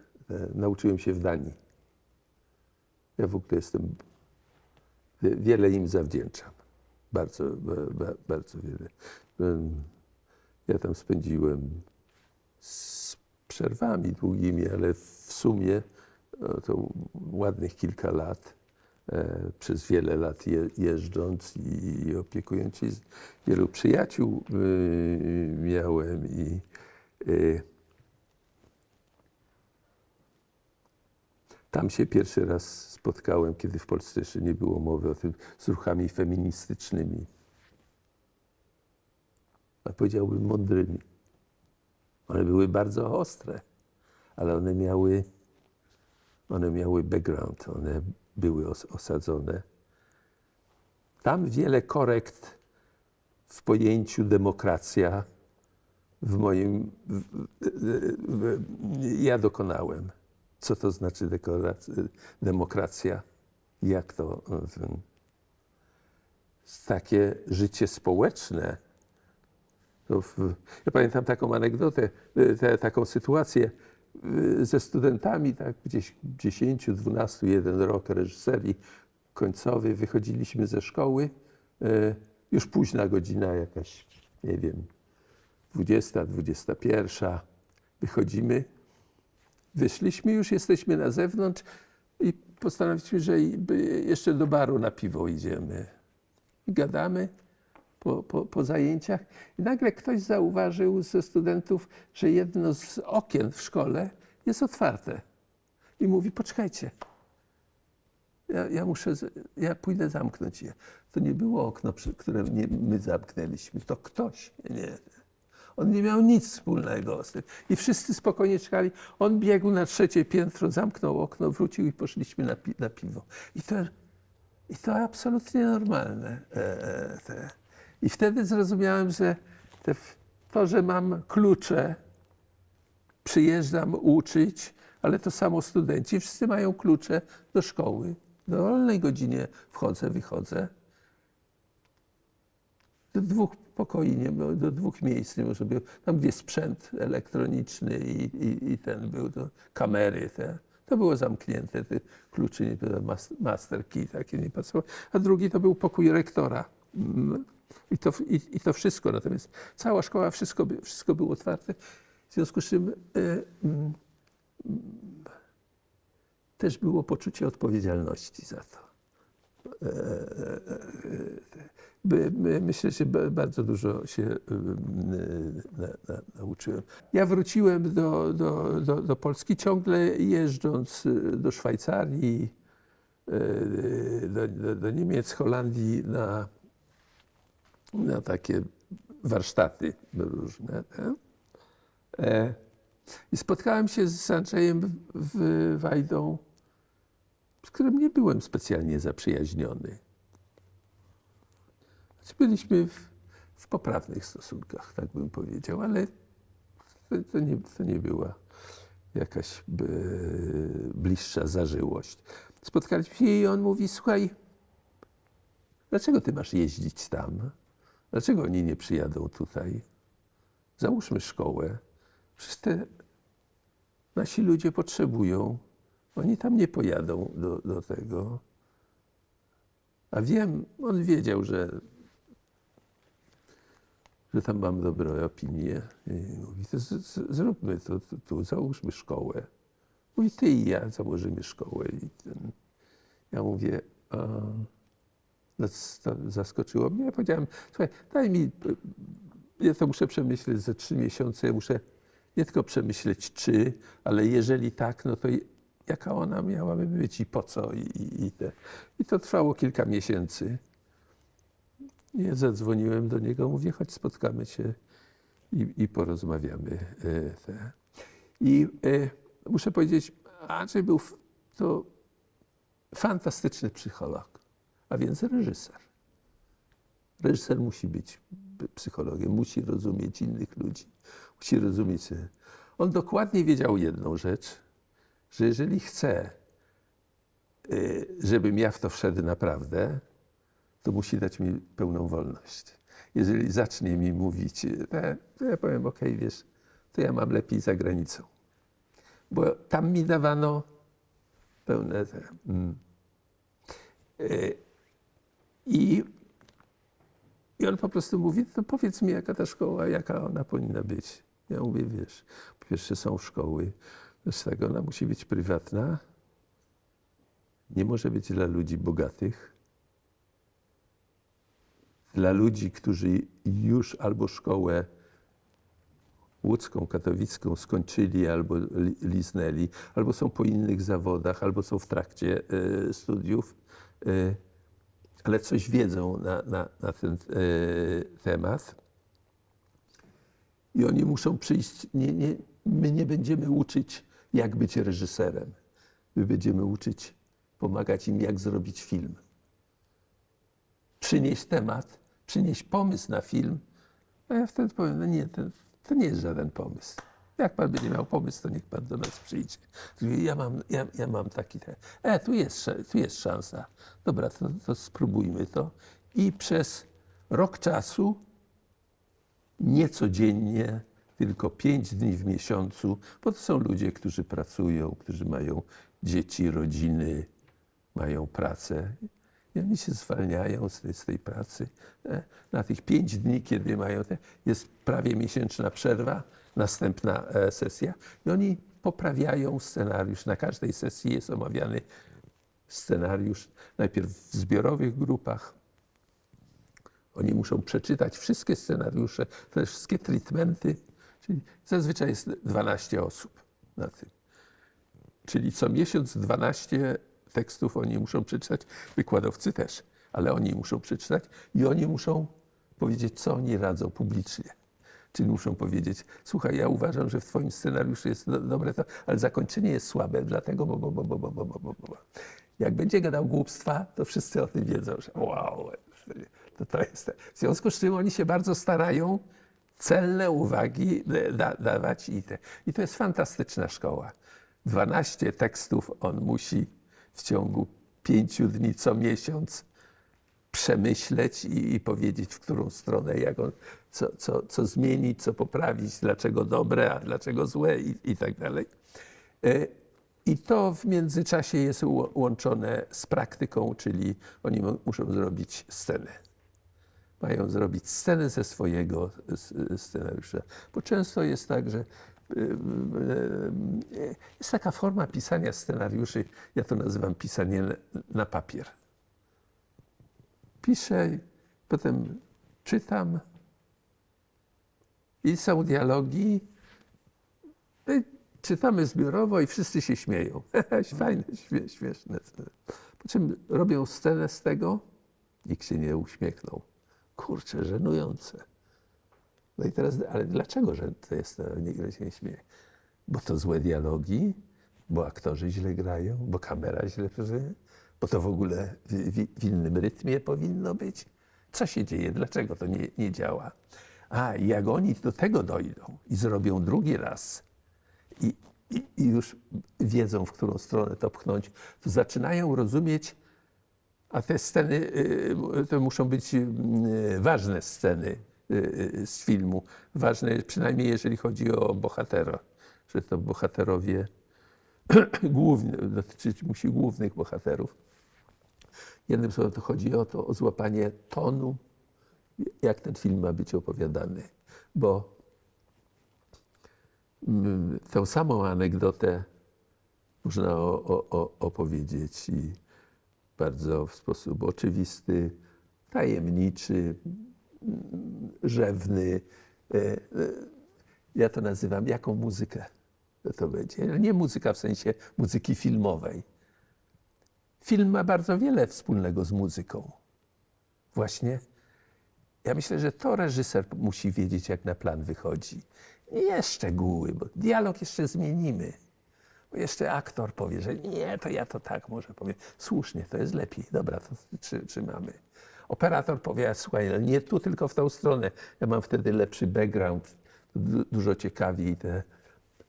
Nauczyłem się w Danii. Ja w ogóle wiele im zawdzięczam. Bardzo, bardzo wiele. Ja tam spędziłem z przerwami długimi, ale w sumie to ładnych kilka lat. Przez wiele lat jeżdżąc i opiekując się. Wielu przyjaciół miałem i tam się pierwszy raz spotkałem, kiedy w Polsce jeszcze nie było mowy o tym, z ruchami feministycznymi. A powiedziałbym mądrymi. One były bardzo ostre, ale one miały background, one były osadzone. Tam wiele korekt w pojęciu demokracja w moim... ja dokonałem. Co to znaczy demokracja? Jak to... takie życie społeczne. Ja pamiętam taką anegdotę, taką sytuację ze studentami, tak gdzieś 10, 12, jeden rok reżyserii końcowej. Wychodziliśmy ze szkoły, już późna godzina jakaś, nie wiem, 20, 21. Wychodzimy, wyszliśmy, już jesteśmy na zewnątrz i postanowiliśmy, że jeszcze do baru na piwo idziemy. I gadamy po zajęciach i nagle ktoś zauważył ze studentów, że jedno z okien w szkole jest otwarte. I mówi, poczekajcie, ja pójdę zamknąć je. To nie było okno, które my zamknęliśmy, to ktoś. Nie. On nie miał nic wspólnego z tym. I wszyscy spokojnie czekali. On biegł na 3. piętro, zamknął okno, wrócił i poszliśmy na piwo. I to absolutnie normalne. I wtedy zrozumiałem, że to, że mam klucze, przyjeżdżam uczyć, ale to samo studenci, wszyscy mają klucze do szkoły. Do wolnej godzinie wchodzę, wychodzę. Do 2 pokoi, do 2 miejsc nie może być. Tam, gdzie sprzęt elektroniczny i ten był, to kamery te. To było zamknięte, te klucze, nie było, master key takie nie pasowały. A drugi to był pokój rektora. I to wszystko. Natomiast cała szkoła, wszystko było otwarte. W związku z czym też było poczucie odpowiedzialności za to. Myślę, że bardzo dużo się nauczyłem. Ja wróciłem do Polski, ciągle jeżdżąc do Szwajcarii, do Niemiec, Holandii na takie warsztaty różne. I spotkałem się z Andrzejem Wajdą, z którym nie byłem specjalnie zaprzyjaźniony. Byliśmy w poprawnych stosunkach, tak bym powiedział, ale to nie była jakaś bliższa zażyłość. Spotkaliśmy się i on mówi, słuchaj, dlaczego ty masz jeździć tam? Dlaczego oni nie przyjadą tutaj? Załóżmy szkołę. Przecież nasi ludzie potrzebują. Oni tam nie pojadą do tego. A on wiedział, że tam mam dobre opinie. I mówi, to zróbmy to tu, załóżmy szkołę. Mówi, ty i ja założymy szkołę. Ja mówię, to zaskoczyło mnie. Ja powiedziałem, słuchaj, daj mi, ja to muszę przemyśleć za 3 miesiące. Ja muszę nie tylko przemyśleć ale jeżeli tak, no to jaka ona miałaby być i po co. I to trwało kilka miesięcy. Ja zadzwoniłem do niego, mówię, chodź spotkamy się i porozmawiamy. I muszę powiedzieć, Andrzej był to fantastyczny psycholog, a więc reżyser. Reżyser musi być psychologiem, musi rozumieć innych ludzi, musi rozumieć. On dokładnie wiedział jedną rzecz, że jeżeli chce, żebym ja w to wszedł naprawdę, to musi dać mi pełną wolność. Jeżeli zacznie mi mówić, to ja powiem, okej, wiesz, to ja mam lepiej za granicą. Bo tam mi dawano pełne I on po prostu mówi, to powiedz mi, jaka ta szkoła, jaka ona powinna być. Ja mówię, wiesz, po pierwsze są szkoły, z tego ona musi być prywatna, nie może być dla ludzi bogatych, dla ludzi, którzy już albo szkołę łódzką, katowicką skończyli, albo liznęli, albo są po innych zawodach, albo są w trakcie studiów, ale coś wiedzą na ten temat. I oni muszą przyjść, my nie będziemy uczyć, jak być reżyserem. My będziemy uczyć, pomagać im, jak zrobić film. Przynieść temat, przynieść pomysł na film, a ja wtedy powiem, no nie, To nie jest żaden pomysł. Jak pan będzie miał pomysł, to niech pan do nas przyjdzie. Ja mam taki tu jest szansa. Dobra, to spróbujmy to. I przez rok czasu, nie codziennie, tylko 5 dni w miesiącu, bo to są ludzie, którzy pracują, którzy mają dzieci, rodziny, mają pracę. I oni się zwalniają z tej pracy. Na tych 5 dni, kiedy mają jest prawie miesięczna przerwa, następna sesja. I oni poprawiają scenariusz. Na każdej sesji jest omawiany scenariusz, najpierw w zbiorowych grupach. Oni muszą przeczytać wszystkie scenariusze, te wszystkie treatmenty. Czyli zazwyczaj jest 12 osób na tym. Czyli co miesiąc 12 tekstów oni muszą przeczytać, wykładowcy też, ale oni muszą przeczytać i oni muszą powiedzieć, co oni radzą publicznie. Czyli muszą powiedzieć, słuchaj, ja uważam, że w twoim scenariuszu jest dobre to, ale zakończenie jest słabe, dlatego bo. Jak będzie gadał głupstwa, to wszyscy o tym wiedzą, że wow, to jest. W związku z czym oni się bardzo starają celne uwagi dawać i to jest fantastyczna szkoła. 12 tekstów on musi w ciągu 5 dni co miesiąc przemyśleć i powiedzieć, w którą stronę, jak on, co zmienić, co poprawić, dlaczego dobre, a dlaczego złe i tak dalej. I to w międzyczasie jest łączone z praktyką, czyli oni muszą zrobić scenę. Mają zrobić scenę ze swojego scenariusza. Bo często jest tak, że jest taka forma pisania scenariuszy, ja to nazywam pisanie na papier. Piszę, potem czytam i są dialogi. Czytamy zbiorowo i wszyscy się śmieją. Fajne, śmieszne. Po czym robią scenę z tego, nikt się nie uśmiechnął. Kurczę, żenujące. No i teraz, ale dlaczego że to jest, nikt się nie śmieje? Bo to złe dialogi, bo aktorzy źle grają, bo kamera źle pracuje, bo to w ogóle w innym rytmie powinno być. Co się dzieje? Dlaczego to nie działa? I jak oni do tego dojdą i zrobią drugi raz i już wiedzą, w którą stronę to pchnąć, to zaczynają rozumieć, a te sceny to muszą być ważne sceny z filmu. Ważne przynajmniej jeżeli chodzi o bohatera, że to bohaterowie główni, dotyczyć musi głównych bohaterów. Jednym słowem to chodzi o złapanie tonu, jak ten film ma być opowiadany. Bo tę samą anegdotę można opowiedzieć i bardzo w sposób oczywisty, tajemniczy, rzewny. Ja to nazywam, jaką muzykę to będzie. Nie muzyka w sensie muzyki filmowej. Film ma bardzo wiele wspólnego z muzyką. Właśnie ja myślę, że to reżyser musi wiedzieć, jak na plan wychodzi. Nie szczegóły, bo dialog jeszcze zmienimy. Bo jeszcze aktor powie, że nie, to ja to tak może powiem. Słusznie, to jest lepiej. Dobra, to trzymamy. Operator powie, słuchaj, nie tu, tylko w tą stronę. Ja mam wtedy lepszy background, dużo ciekawiej.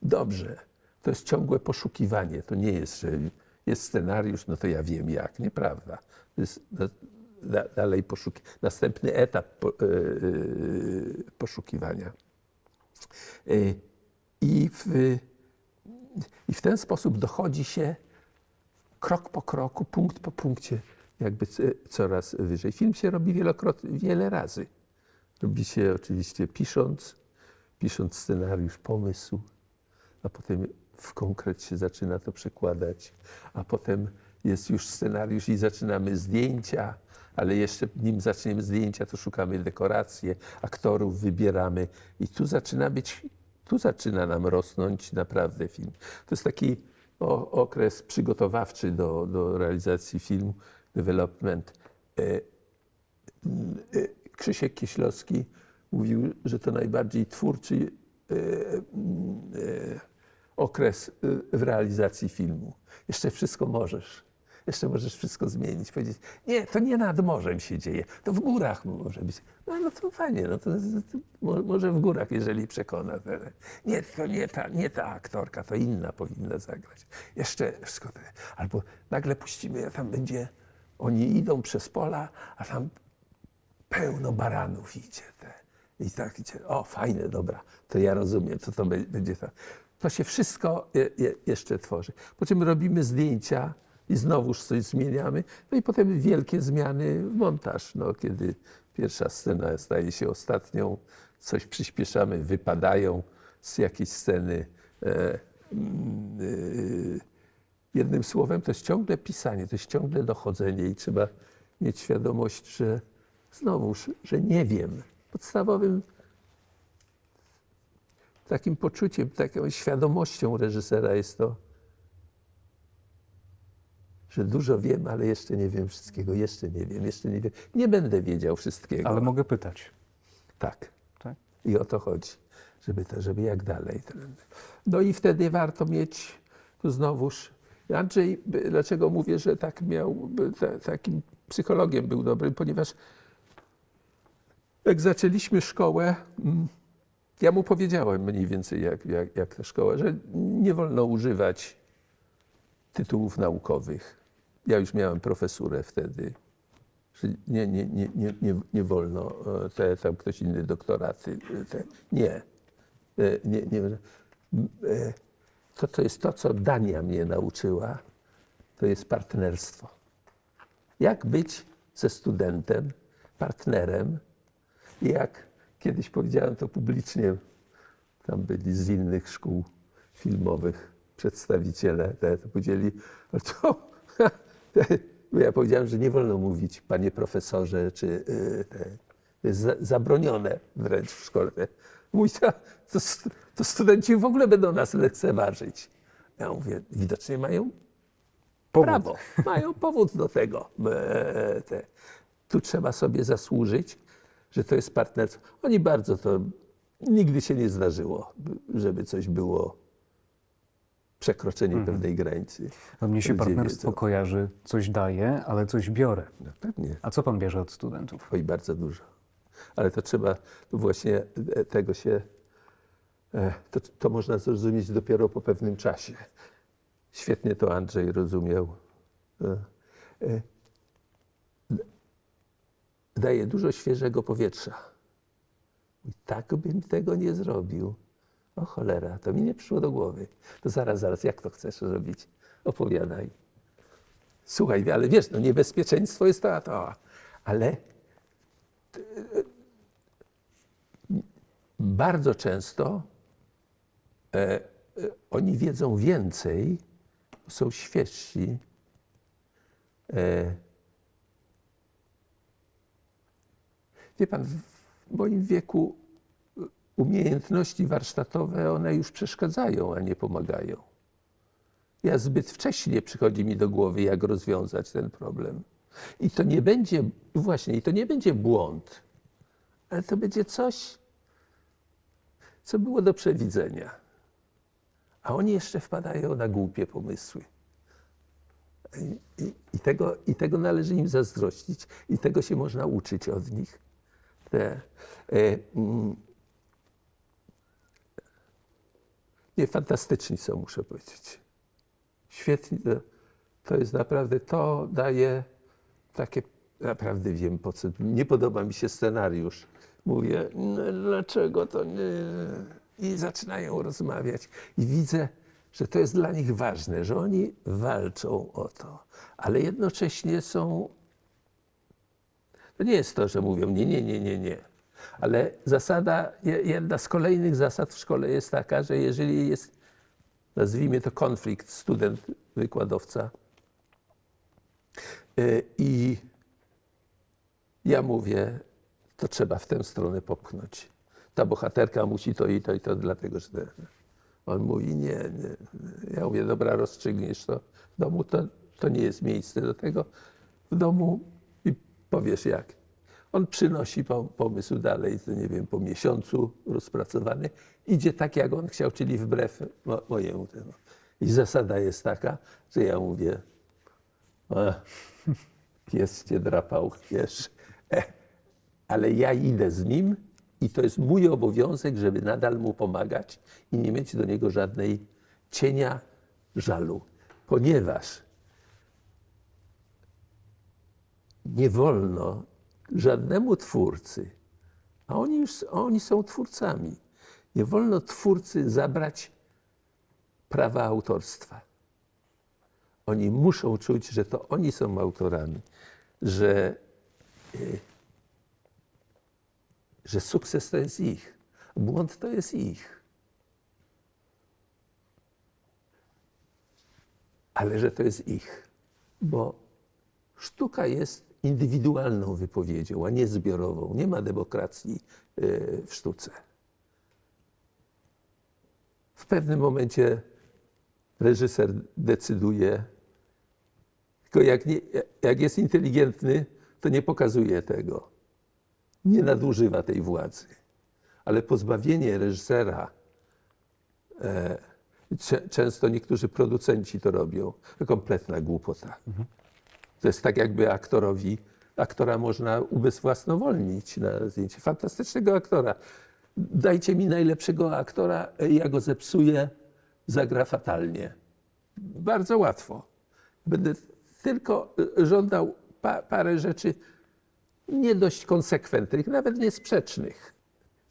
Dobrze, to jest ciągłe poszukiwanie. To nie jest, że jest scenariusz, no to ja wiem jak. Nieprawda. To jest dalej następny etap poszukiwania. I w ten sposób dochodzi się krok po kroku, punkt po punkcie, jakby coraz wyżej. Film się robi wiele razy. Robi się oczywiście pisząc scenariusz, pomysł, a potem w konkret się zaczyna to przekładać, a potem jest już scenariusz i zaczynamy zdjęcia, ale jeszcze nim zaczniemy zdjęcia, to szukamy dekoracje, aktorów wybieramy i tu zaczyna nam rosnąć naprawdę film. To jest taki okres przygotowawczy do realizacji filmu, development. Krzysiek Kieślowski mówił, że to najbardziej twórczy okres w realizacji filmu. Jeszcze wszystko możesz. Jeszcze możesz wszystko zmienić, powiedzieć, nie, to nie nad morzem się dzieje, to w górach może być. No to fajnie, no to może w górach, jeżeli przekona. Nie, to nie ta aktorka, to inna powinna zagrać. Jeszcze wszystko. Albo nagle puścimy, a tam będzie, oni idą przez pola, a tam pełno baranów idzie. I tak idzie, o fajne, dobra, to ja rozumiem, co to będzie. To się wszystko jeszcze tworzy. Po czym robimy zdjęcia i znowuż coś zmieniamy. No i potem wielkie zmiany w montaż. No, kiedy pierwsza scena staje się ostatnią, coś przyspieszamy, wypadają z jakiejś sceny. Jednym słowem, to jest ciągle pisanie, to jest ciągle dochodzenie i trzeba mieć świadomość, że znowuż, że nie wiem. Podstawowym takim poczuciem, taką świadomością reżysera jest to, że dużo wiem, ale jeszcze nie wiem wszystkiego, jeszcze nie wiem. Nie będę wiedział wszystkiego. Ale mogę pytać. Tak. Tak? I o to chodzi, żeby jak dalej. No i wtedy warto mieć, tu znowuż, Andrzej, dlaczego mówię, że tak miał, takim psychologiem był dobrym, ponieważ jak zaczęliśmy szkołę, ja mu powiedziałem mniej więcej jak ta szkoła, że nie wolno używać tytułów naukowych. Ja już miałem profesurę wtedy, że nie wolno, tam ktoś inny doktoraty, nie. To jest to, co Dania mnie nauczyła, to jest partnerstwo. Jak być ze studentem, partnerem, i jak kiedyś powiedziałem to publicznie, tam byli z innych szkół filmowych przedstawiciele, to powiedzieli, ja powiedziałem, że nie wolno mówić panie profesorze, czy to jest zabronione wręcz w szkole. Mówi, to studenci w ogóle będą nas lekceważyć. Ja mówię, widocznie mają prawo, mają powód do tego. Tu trzeba sobie zasłużyć, że to jest partnerstwo. Oni bardzo to, nigdy się nie zdarzyło, żeby coś było przekroczenie pewnej granicy. No, mnie się partnerstwo kojarzy, coś daję, ale coś biorę. No, pewnie. A co pan bierze od studentów? Oj, bardzo dużo. Ale to trzeba, to właśnie tego się, to można zrozumieć dopiero po pewnym czasie. Świetnie to Andrzej rozumiał. Daje dużo świeżego powietrza. I tak bym tego nie zrobił. O cholera, to mi nie przyszło do głowy. To zaraz, jak to chcesz robić? Opowiadaj. Słuchaj, ale wiesz, no niebezpieczeństwo jest to. Ale bardzo często oni wiedzą więcej, są świeżsi. Wie pan, w moim wieku umiejętności warsztatowe, one już przeszkadzają, a nie pomagają. Ja zbyt wcześnie przychodzi mi do głowy, jak rozwiązać ten problem. I to nie będzie, właśnie, i to nie będzie błąd, ale to będzie coś, co było do przewidzenia. A oni jeszcze wpadają na głupie pomysły. I tego należy im zazdrościć. I tego się można uczyć od nich. Nie, fantastyczni są, muszę powiedzieć. Świetnie. To jest naprawdę, to daje takie, naprawdę wiem po co. Nie podoba mi się scenariusz. Mówię, no dlaczego to nie? I zaczynają rozmawiać. I widzę, że to jest dla nich ważne, że oni walczą o to, ale jednocześnie są. To nie jest to, że mówią nie. Ale zasada, jedna z kolejnych zasad w szkole jest taka, że jeżeli jest, nazwijmy to konflikt, student-wykładowca i ja mówię, to trzeba w tę stronę popchnąć. Ta bohaterka musi to i to, dlatego że on mówi nie. Ja mówię, dobra, rozstrzygniesz to. W domu to nie jest miejsce do tego. W domu i powiesz jak. On przynosi pomysł dalej, to nie wiem, po miesiącu rozpracowany. Idzie tak, jak on chciał, czyli wbrew mojemu temu. I zasada jest taka, że ja mówię, Pies cię drapał, wiesz. Ale ja idę z nim i to jest mój obowiązek, żeby nadal mu pomagać i nie mieć do niego żadnej cienia żalu. Ponieważ nie wolno żadnemu twórcy, a oni są twórcami, nie wolno twórcy zabrać prawa autorstwa. Oni muszą czuć, że to oni są autorami, że sukces to jest ich, błąd to jest ich. Ale że to jest ich, bo sztuka jest indywidualną wypowiedzią, a nie zbiorową. Nie ma demokracji w sztuce. W pewnym momencie reżyser decyduje, tylko jak jest inteligentny, to nie pokazuje tego. Nie nadużywa tej władzy. Ale pozbawienie reżysera, często niektórzy producenci to robią, to kompletna głupota. To jest tak, jakby aktora można ubezwłasnowolnić na zdjęcie. Fantastycznego aktora. Dajcie mi najlepszego aktora, ja go zepsuję, zagra fatalnie. Bardzo łatwo. Będę tylko żądał parę rzeczy nie dość konsekwentnych, nawet niesprzecznych.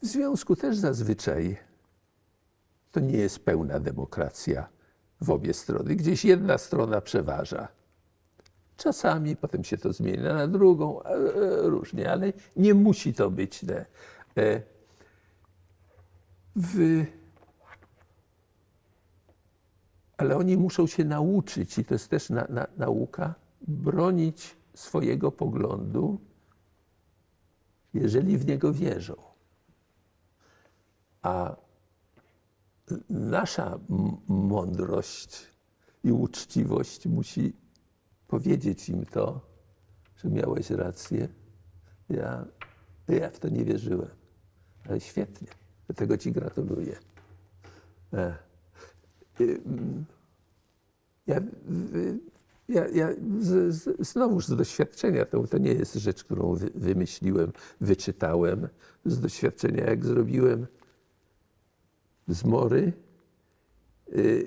W związku też zazwyczaj to nie jest pełna demokracja w obie strony. Gdzieś jedna strona przeważa. Czasami potem się to zmienia na drugą, różnie, ale nie musi to być. Ale oni muszą się nauczyć, i to jest też nauka, bronić swojego poglądu, jeżeli w niego wierzą. A nasza mądrość i uczciwość musi powiedzieć im to, że miałeś rację. Ja w to nie wierzyłem, ale świetnie, do tego ci gratuluję. Znowuż z doświadczenia, to nie jest rzecz, którą wymyśliłem, wyczytałem. Z doświadczenia, jak zrobiłem Zmory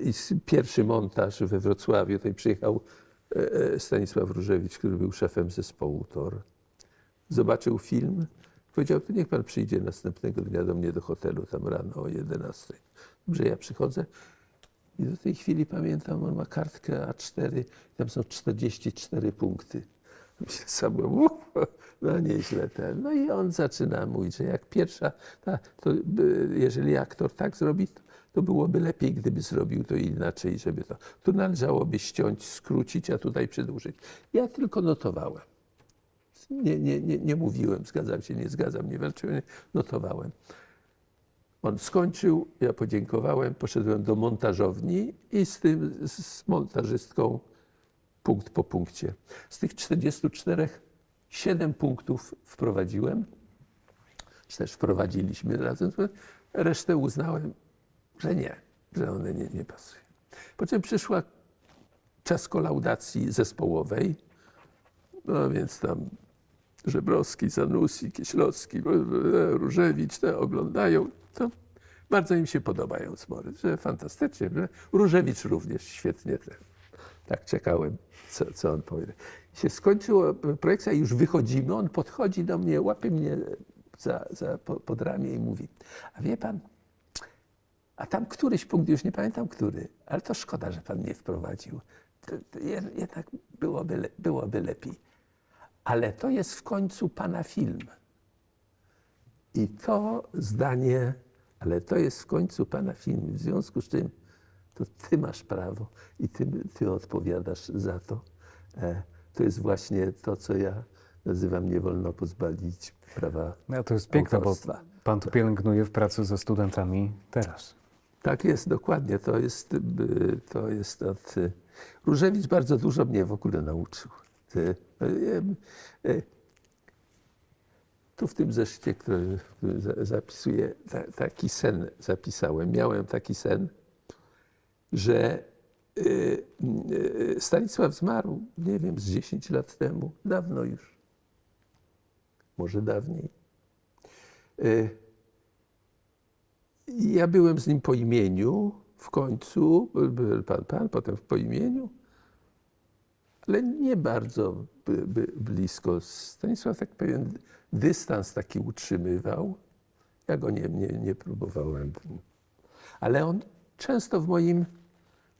i pierwszy montaż we Wrocławiu, tutaj przyjechał Stanisław Różewicz, który był szefem zespołu TOR. Zobaczył film, powiedział, to niech pan przyjdzie następnego dnia do mnie do hotelu, tam rano o 11. Dobrze, ja przychodzę. I do tej chwili pamiętam, on ma kartkę A4, tam są 44 punkty. Myślę sobie, no nieźle ten. No i on zaczyna mówić, że jak pierwsza, to jeżeli aktor tak zrobi, to byłoby lepiej, gdyby zrobił to inaczej, żeby to. Tu należałoby ściąć, skrócić, a tutaj przedłużyć. Ja tylko notowałem. Nie mówiłem, zgadzam się, nie zgadzam, nie walczyłem, notowałem. On skończył, ja podziękowałem, poszedłem do montażowni i z montażystką punkt po punkcie. Z tych 44 7 punktów wprowadziłem, czy też wprowadziliśmy razem, resztę uznałem, że nie, że one nie pasują. Po czym przyszła czas kolaudacji zespołowej, no więc tam Żebrowski, Zanussi, Kieślowski, Różewicz, te oglądają. To bardzo im się podobają Zmory, że fantastycznie. Różewicz również świetnie. Tak czekałem, co on powie. Się skończyła projekcja, już wychodzimy, on podchodzi do mnie, łapie mnie pod ramię i mówi, a wie pan, a tam któryś punkt, już nie pamiętam który, ale to szkoda, że pan nie wprowadził. To jednak byłoby lepiej. Ale to jest w końcu pana film. I to zdanie, ale to jest w końcu pana film, w związku z czym to ty masz prawo i ty odpowiadasz za to. To jest właśnie to, co ja nazywam nie wolno pozbawić prawa No to jest piękne, autorstwa. bo pan to pielęgnuje w pracy ze studentami teraz. Tak jest, dokładnie. To jest od... Różewicz bardzo dużo mnie w ogóle nauczył. Tu w tym zeszycie, który zapisuję, taki sen zapisałem. Miałem taki sen, że Stanisław zmarł, nie wiem, z 10 lat temu, dawno już, może dawniej. Ja byłem z nim po imieniu w końcu, był pan, potem po imieniu, ale nie bardzo blisko. Stanisław tak pewien dystans taki utrzymywał. Ja go nie próbowałem. Ale on często w moim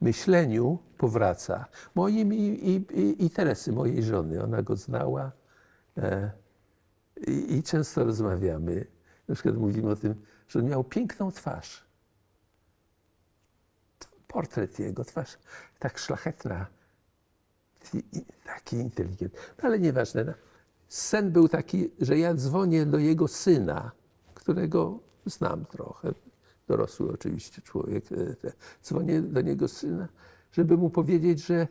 myśleniu powraca. Moim i Teresy, mojej żony. Ona go znała i często rozmawiamy. Na przykład mówimy o tym, że on miał piękną twarz. Portret jego, twarz tak szlachetna, taki inteligentny. No ale nieważne. No. Sen był taki, że ja dzwonię do jego syna, którego znam trochę, dorosły oczywiście człowiek. Dzwonię do niego syna, żeby mu powiedzieć, że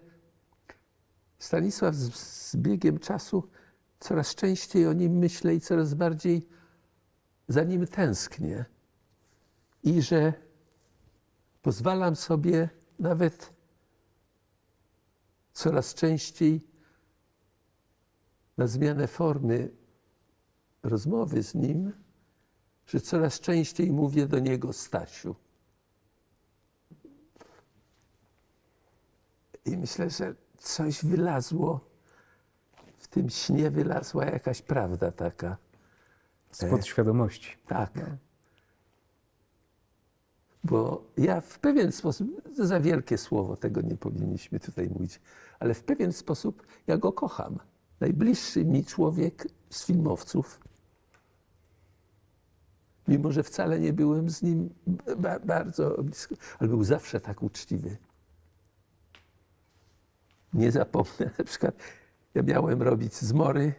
Stanisław z biegiem czasu coraz częściej o nim myślę i coraz bardziej za nim tęsknię. I że pozwalam sobie nawet coraz częściej na zmianę formy rozmowy z nim, że coraz częściej mówię do niego Stasiu. I myślę, że coś wylazło, w tym śnie wylazła jakaś prawda taka. Z podświadomości. Tak. Bo ja w pewien sposób, to za wielkie słowo, tego nie powinniśmy tutaj mówić, ale w pewien sposób ja go kocham. Najbliższy mi człowiek z filmowców, mimo że wcale nie byłem z nim bardzo blisko, ale był zawsze tak uczciwy. Nie zapomnę, na przykład ja miałem robić Zmory,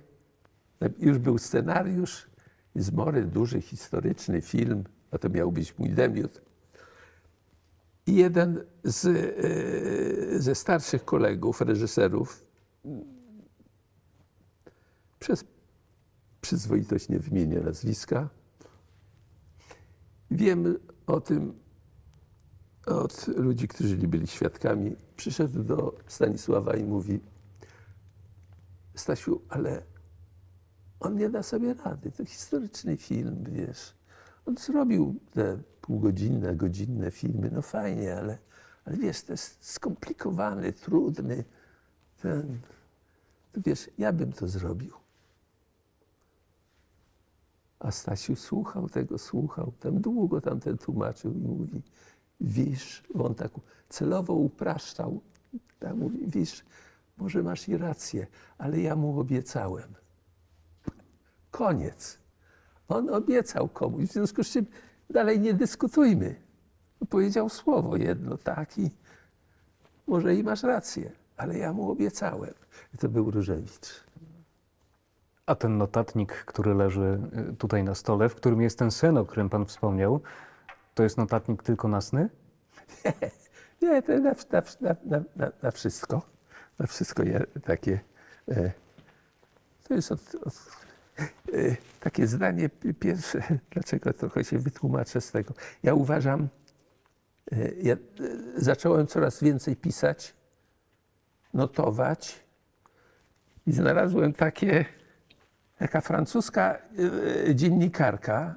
już był scenariusz, Zmory, duży, historyczny film, a to miał być mój debiut. I jeden ze starszych kolegów, reżyserów, przez przyzwoitość nie wymienię nazwiska, wiem o tym od ludzi, którzy byli świadkami, przyszedł do Stanisława i mówi: Stasiu, ale on nie da sobie rady, to historyczny film, wiesz. On zrobił te półgodzinne, godzinne filmy, no fajnie, ale wiesz, to jest skomplikowany, trudny. To wiesz, ja bym to zrobił. A Stasiu słuchał, tam długo tamten tłumaczył i mówi: wiesz, bo on tak celowo upraszczał, tak mówi: wiesz, może masz i rację, ale ja mu obiecałem. Koniec. On obiecał komuś, w związku z czym dalej nie dyskutujmy. Powiedział słowo jedno, tak, i może i masz rację, ale ja mu obiecałem. I to był Różewicz. A ten notatnik, który leży tutaj na stole, w którym jest ten sen, o którym pan wspomniał, to jest notatnik tylko na sny? Nie, to na wszystko. Na wszystko ja takie. To jest takie zdanie pierwsze, dlaczego trochę się wytłumaczę z tego. Ja uważam, ja zacząłem coraz więcej pisać, notować i znalazłem taka francuska dziennikarka,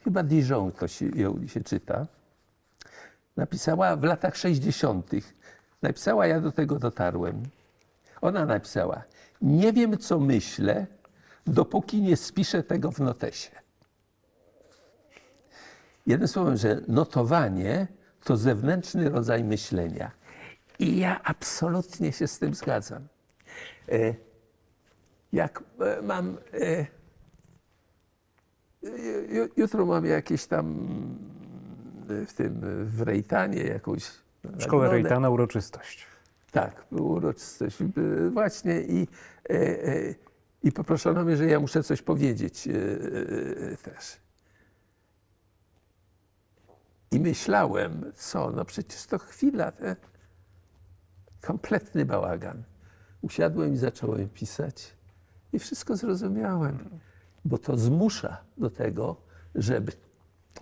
chyba Dijon to ją się czyta, napisała w latach 60. Napisała, ja do tego dotarłem. Ona napisała: nie wiem, co myślę, dopóki nie spiszę tego w notesie. Jednym słowem, że notowanie to zewnętrzny rodzaj myślenia. I ja absolutnie się z tym zgadzam. Jak mam... Jutro mam jakieś tam w Rejtanie jakąś... W szkole Rejtana uroczystość. Tak, uroczystość właśnie i poproszono mnie, że ja muszę coś powiedzieć też. I myślałem, no przecież to chwila, kompletny bałagan. Usiadłem i zacząłem pisać i wszystko zrozumiałem, bo to zmusza do tego, żeby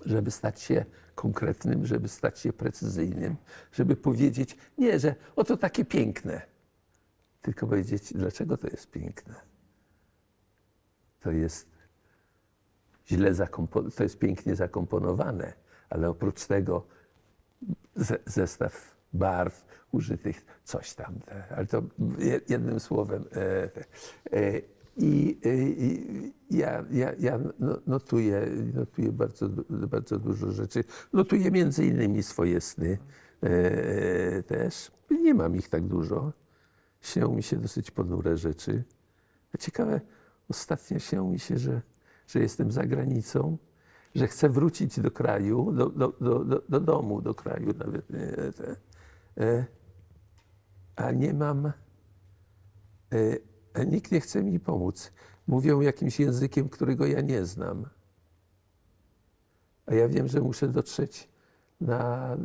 żeby stać się konkretnym, żeby stać się precyzyjnym, żeby powiedzieć nie, że oto takie piękne, tylko powiedzieć, dlaczego to jest piękne. To jest to jest pięknie zakomponowane, ale oprócz tego zestaw barw użytych, coś tam. Ale to jednym słowem. Ja notuję bardzo dużo rzeczy. Notuję między innymi swoje sny też. Nie mam ich tak dużo. Śnią mi się dosyć ponure rzeczy. A ciekawe, ostatnio śnią mi się, że jestem za granicą, że chcę wrócić do kraju, do domu, do kraju nawet. A nie mam, a nikt nie chce mi pomóc. Mówią jakimś językiem, którego ja nie znam. A ja wiem, że muszę dotrzeć na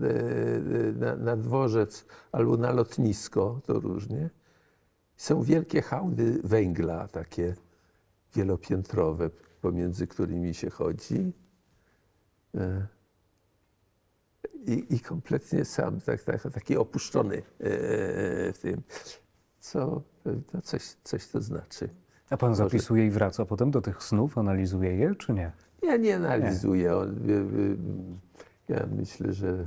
dworzec albo na lotnisko, to różnie. Są wielkie hałdy węgla, takie wielopiętrowe, pomiędzy którymi się chodzi. I kompletnie sam, taki opuszczony w tym, coś to znaczy. A pan zapisuje i wraca potem do tych snów, analizuje je, czy nie? Ja nie analizuję. Ja myślę, że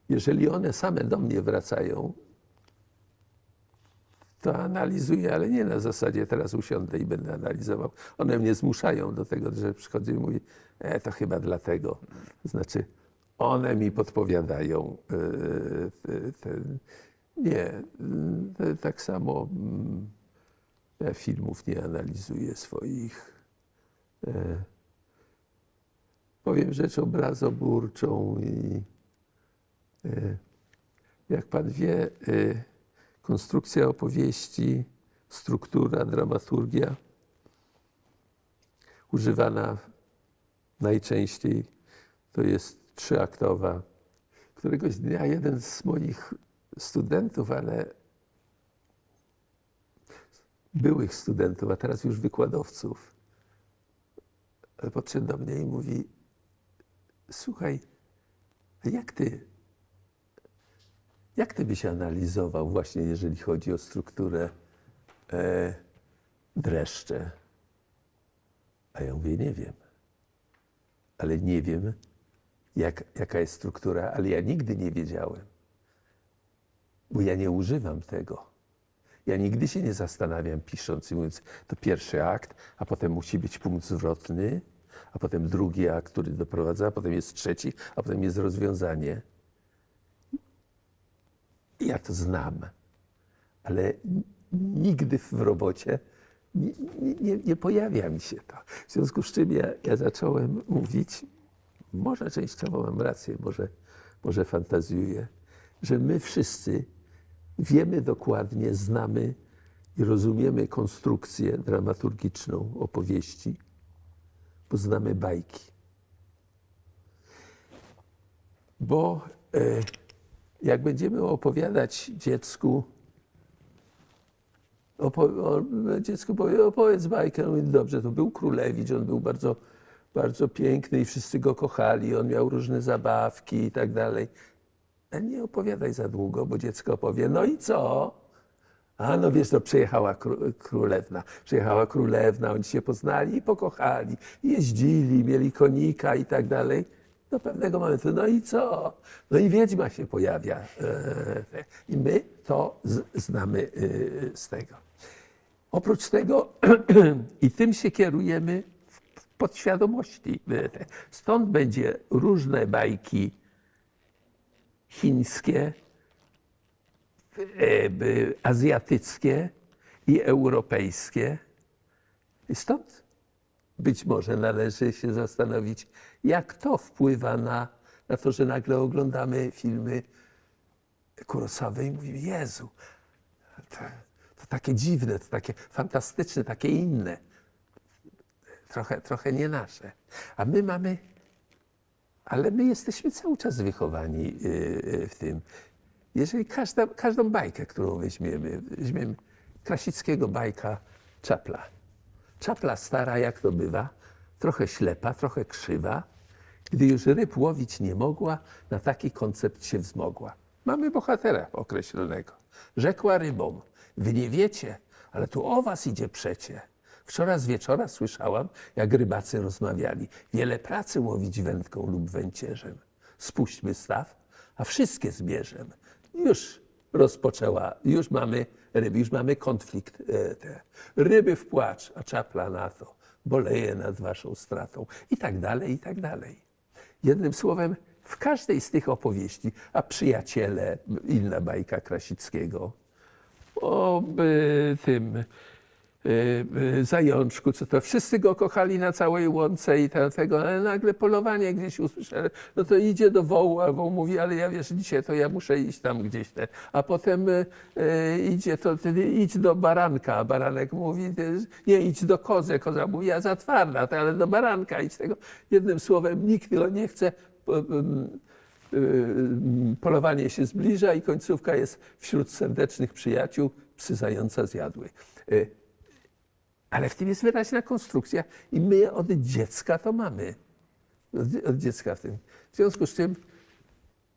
jeżeli one same do mnie wracają, to analizuję, ale nie na zasadzie teraz usiądę i będę analizował. One mnie zmuszają do tego, że przychodzę i mówię, to chyba dlatego. To znaczy, one mi podpowiadają. Nie, tak samo ja filmów nie analizuję swoich. Powiem rzecz obrazoburczą i jak pan wie, konstrukcja opowieści, struktura, dramaturgia używana najczęściej to jest trzyaktowa. Któregoś dnia jeden z moich studentów, ale byłych studentów, a teraz już wykładowców, podszedł do mnie i mówi: słuchaj, jak ty byś analizował właśnie, jeżeli chodzi o strukturę Dreszcze? A ja mówię, nie wiem. Ale nie wiem, jaka jest struktura, ale ja nigdy nie wiedziałem. Bo ja nie używam tego. Ja nigdy się nie zastanawiam, pisząc i mówiąc, to pierwszy akt, a potem musi być punkt zwrotny, a potem drugi akt, który doprowadza, a potem jest trzeci, a potem jest rozwiązanie. Ja to znam, ale nigdy w robocie nie pojawia mi się to. W związku z czym ja zacząłem mówić, może częściowo mam rację, może fantazjuję, że my wszyscy wiemy dokładnie, znamy i rozumiemy konstrukcję dramaturgiczną opowieści, bo znamy bajki. Bo jak będziemy opowiadać dziecku, dziecko powie, opowiedz bajkę, no dobrze, to był królewicz, on był bardzo, bardzo piękny i wszyscy go kochali, on miał różne zabawki i tak dalej. A nie opowiadaj za długo, bo dziecko powie, no i co? A no wiesz, to przyjechała królewna. Przyjechała królewna, oni się poznali i pokochali, jeździli, mieli konika i tak dalej. Do pewnego momentu, no i co? No i wiedźma się pojawia. I my to znamy z tego. Oprócz tego, i tym się kierujemy w podświadomości. Stąd będzie różne bajki chińskie, azjatyckie i europejskie. I stąd być może należy się zastanowić, jak to wpływa na to, że nagle oglądamy filmy Kurosawy i mówimy, Jezu, to takie dziwne, to takie fantastyczne, takie inne. Trochę nie nasze. A my mamy, ale my jesteśmy cały czas wychowani w tym. Jeżeli każdą bajkę, którą weźmiemy Krasickiego bajka Czapla. Czapla stara, jak to bywa, trochę ślepa, trochę krzywa, gdy już ryb łowić nie mogła, na taki koncept się wzmogła. Mamy bohatera określonego. Rzekła rybom: wy nie wiecie, ale tu o was idzie przecie. Wczoraj z wieczora słyszałam, jak rybacy rozmawiali. Wiele pracy łowić wędką lub węcierzem. Spuśćmy staw, a wszystkie zbierzem. Już rozpoczęła, już mamy ryby, już mamy konflikt. Ryby w płacz, a czapla na to. Boleję nad waszą stratą. I tak dalej, i tak dalej. Jednym słowem, w każdej z tych opowieści, a Przyjaciele, inna bajka Krasickiego, o tym zajączku, co to wszyscy go kochali na całej łące i tego, ale nagle polowanie gdzieś usłyszeli, no to idzie do wołu, a woł mówi, ale ja wiesz, dzisiaj to ja muszę iść tam gdzieś, a potem idzie, to wtedy idź do baranka, a baranek mówi, nie, idź do kozy, koza mówi, ja za twarda, ale do baranka idź tego. Jednym słowem, nikt go nie chce, polowanie się zbliża i końcówka jest wśród serdecznych przyjaciół, psy zająca zjadły. Ale w tym jest wyraźna konstrukcja i my od dziecka to mamy. Od dziecka w tym. W związku z czym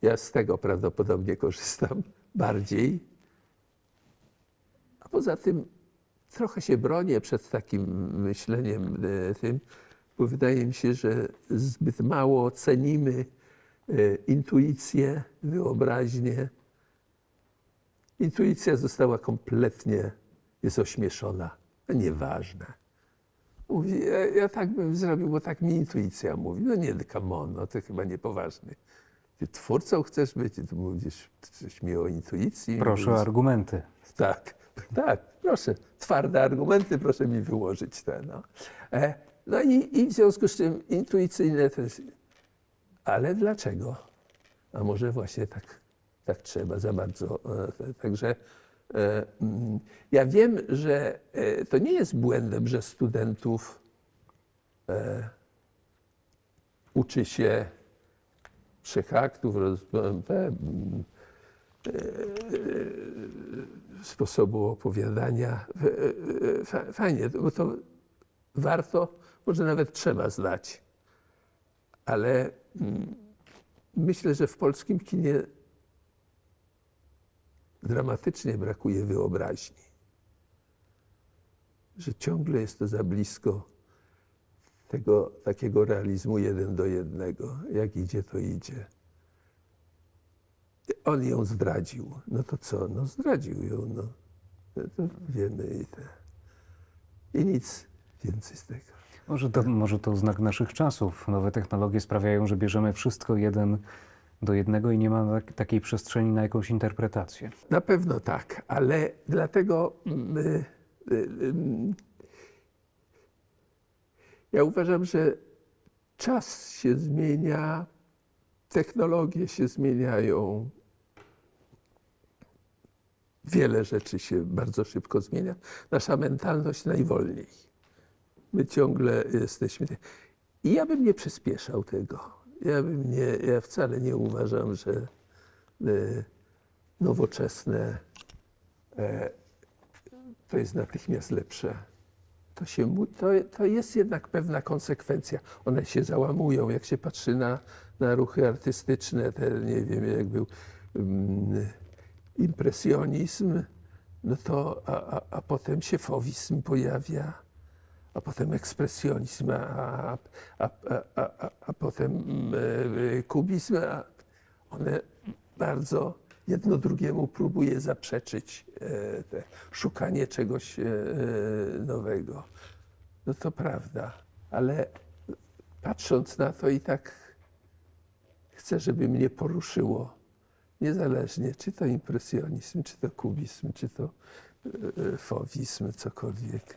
ja z tego prawdopodobnie korzystam bardziej. A poza tym trochę się bronię przed takim myśleniem tym, bo wydaje mi się, że zbyt mało cenimy intuicję, wyobraźnię. Intuicja została kompletnie, jest ośmieszona. To nieważne. Mówi, ja tak bym zrobił, bo tak mi intuicja mówi. No nie, come on, no to chyba niepoważny. Ty twórcą chcesz być, ty mówisz coś mi o intuicji. Proszę o argumenty. Tak, proszę. Twarde argumenty proszę mi wyłożyć. No i w związku z tym intuicyjne to jest... Ale dlaczego? A może właśnie tak trzeba za bardzo. Także ja wiem, że to nie jest błędem, że studentów uczy się trzech aktów, sposobu opowiadania. Fajnie, bo to warto, może nawet trzeba znać. Ale myślę, że w polskim kinie dramatycznie brakuje wyobraźni. Że ciągle jest to za blisko tego takiego realizmu 1:1. Jak idzie, to idzie. On ją zdradził. No to co? No zdradził ją. No. To wiemy i nic więcej z tego. Może to znak naszych czasów. Nowe technologie sprawiają, że bierzemy wszystko 1:1 i nie ma takiej przestrzeni na jakąś interpretację. Na pewno tak, ale dlatego ja uważam, że czas się zmienia, technologie się zmieniają, wiele rzeczy się bardzo szybko zmienia. Nasza mentalność najwolniej. My ciągle jesteśmy... I ja bym nie przyspieszał tego. Ja wcale nie uważam, że nowoczesne to jest natychmiast lepsze. To jest jednak pewna konsekwencja. One się załamują, jak się patrzy na ruchy artystyczne, nie wiem, jak był impresjonizm, no to, a potem się fowizm pojawia, a potem ekspresjonizm, a potem kubizm. One bardzo jedno drugiemu próbuje zaprzeczyć szukanie czegoś nowego. No to prawda, ale patrząc na to i tak chcę, żeby mnie poruszyło. Niezależnie, czy to impresjonizm, czy to kubizm, czy to fowizm, cokolwiek.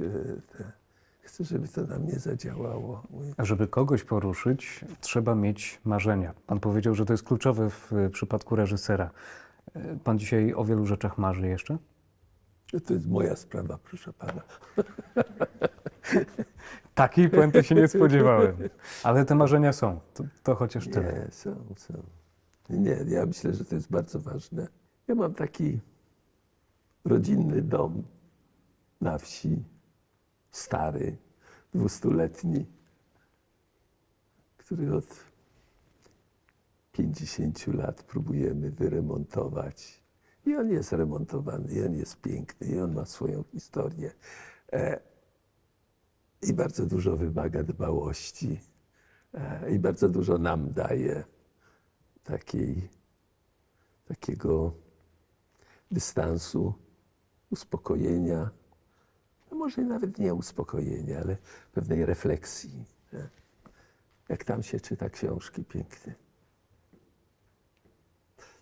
Chcę, żeby to na mnie zadziałało. A żeby kogoś poruszyć, trzeba mieć marzenia. Pan powiedział, że to jest kluczowe w przypadku reżysera. Pan dzisiaj o wielu rzeczach marzy jeszcze? To jest moja sprawa, proszę pana. Takiej puenty się nie spodziewałem. Ale te marzenia są. To chociaż tyle. Nie, są. Nie, ja myślę, że to jest bardzo ważne. Ja mam taki rodzinny dom na wsi, stary, 200-letni. który od 50 lat próbujemy wyremontować. I on jest remontowany, i on jest piękny, i on ma swoją historię. I bardzo dużo wymaga dbałości. I bardzo dużo nam daje takiego dystansu, uspokojenia. No może nawet nie uspokojenia, ale pewnej refleksji. Nie? Jak tam się czyta książki pięknie.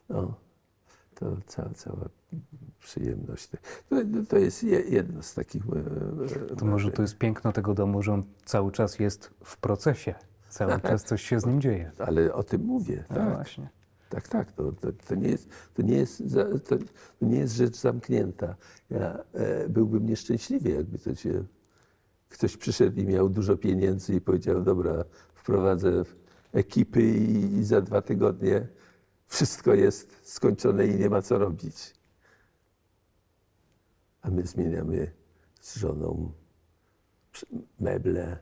No, to cała przyjemność. To jest jedno z takich To może to jest piękno tego domu, że on cały czas jest w procesie. Cały czas coś się z nim dzieje. Ale o tym mówię, No tak? właśnie. Tak. To nie jest rzecz zamknięta. Ja byłbym nieszczęśliwy, jakby ktoś przyszedł i miał dużo pieniędzy i powiedział, dobra, wprowadzę ekipy i za 2 tygodnie wszystko jest skończone i nie ma co robić. A my zmieniamy z żoną meble.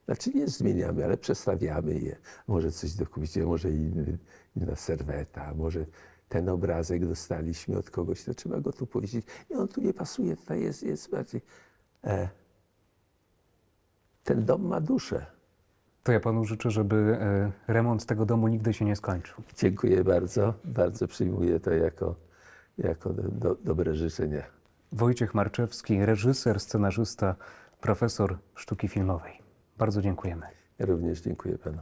Znaczy nie zmieniamy, ale przestawiamy je. Może coś dokupić, może inna serweta, może ten obrazek dostaliśmy od kogoś, to trzeba go tu powiesić. I on tu nie pasuje, tutaj jest bardziej... Ten dom ma duszę. To ja panu życzę, żeby remont tego domu nigdy się nie skończył. Dziękuję bardzo. Bardzo przyjmuję to jako dobre życzenia. Wojciech Marczewski, reżyser, scenarzysta, profesor sztuki filmowej. Bardzo dziękujemy. Ja również dziękuję panu.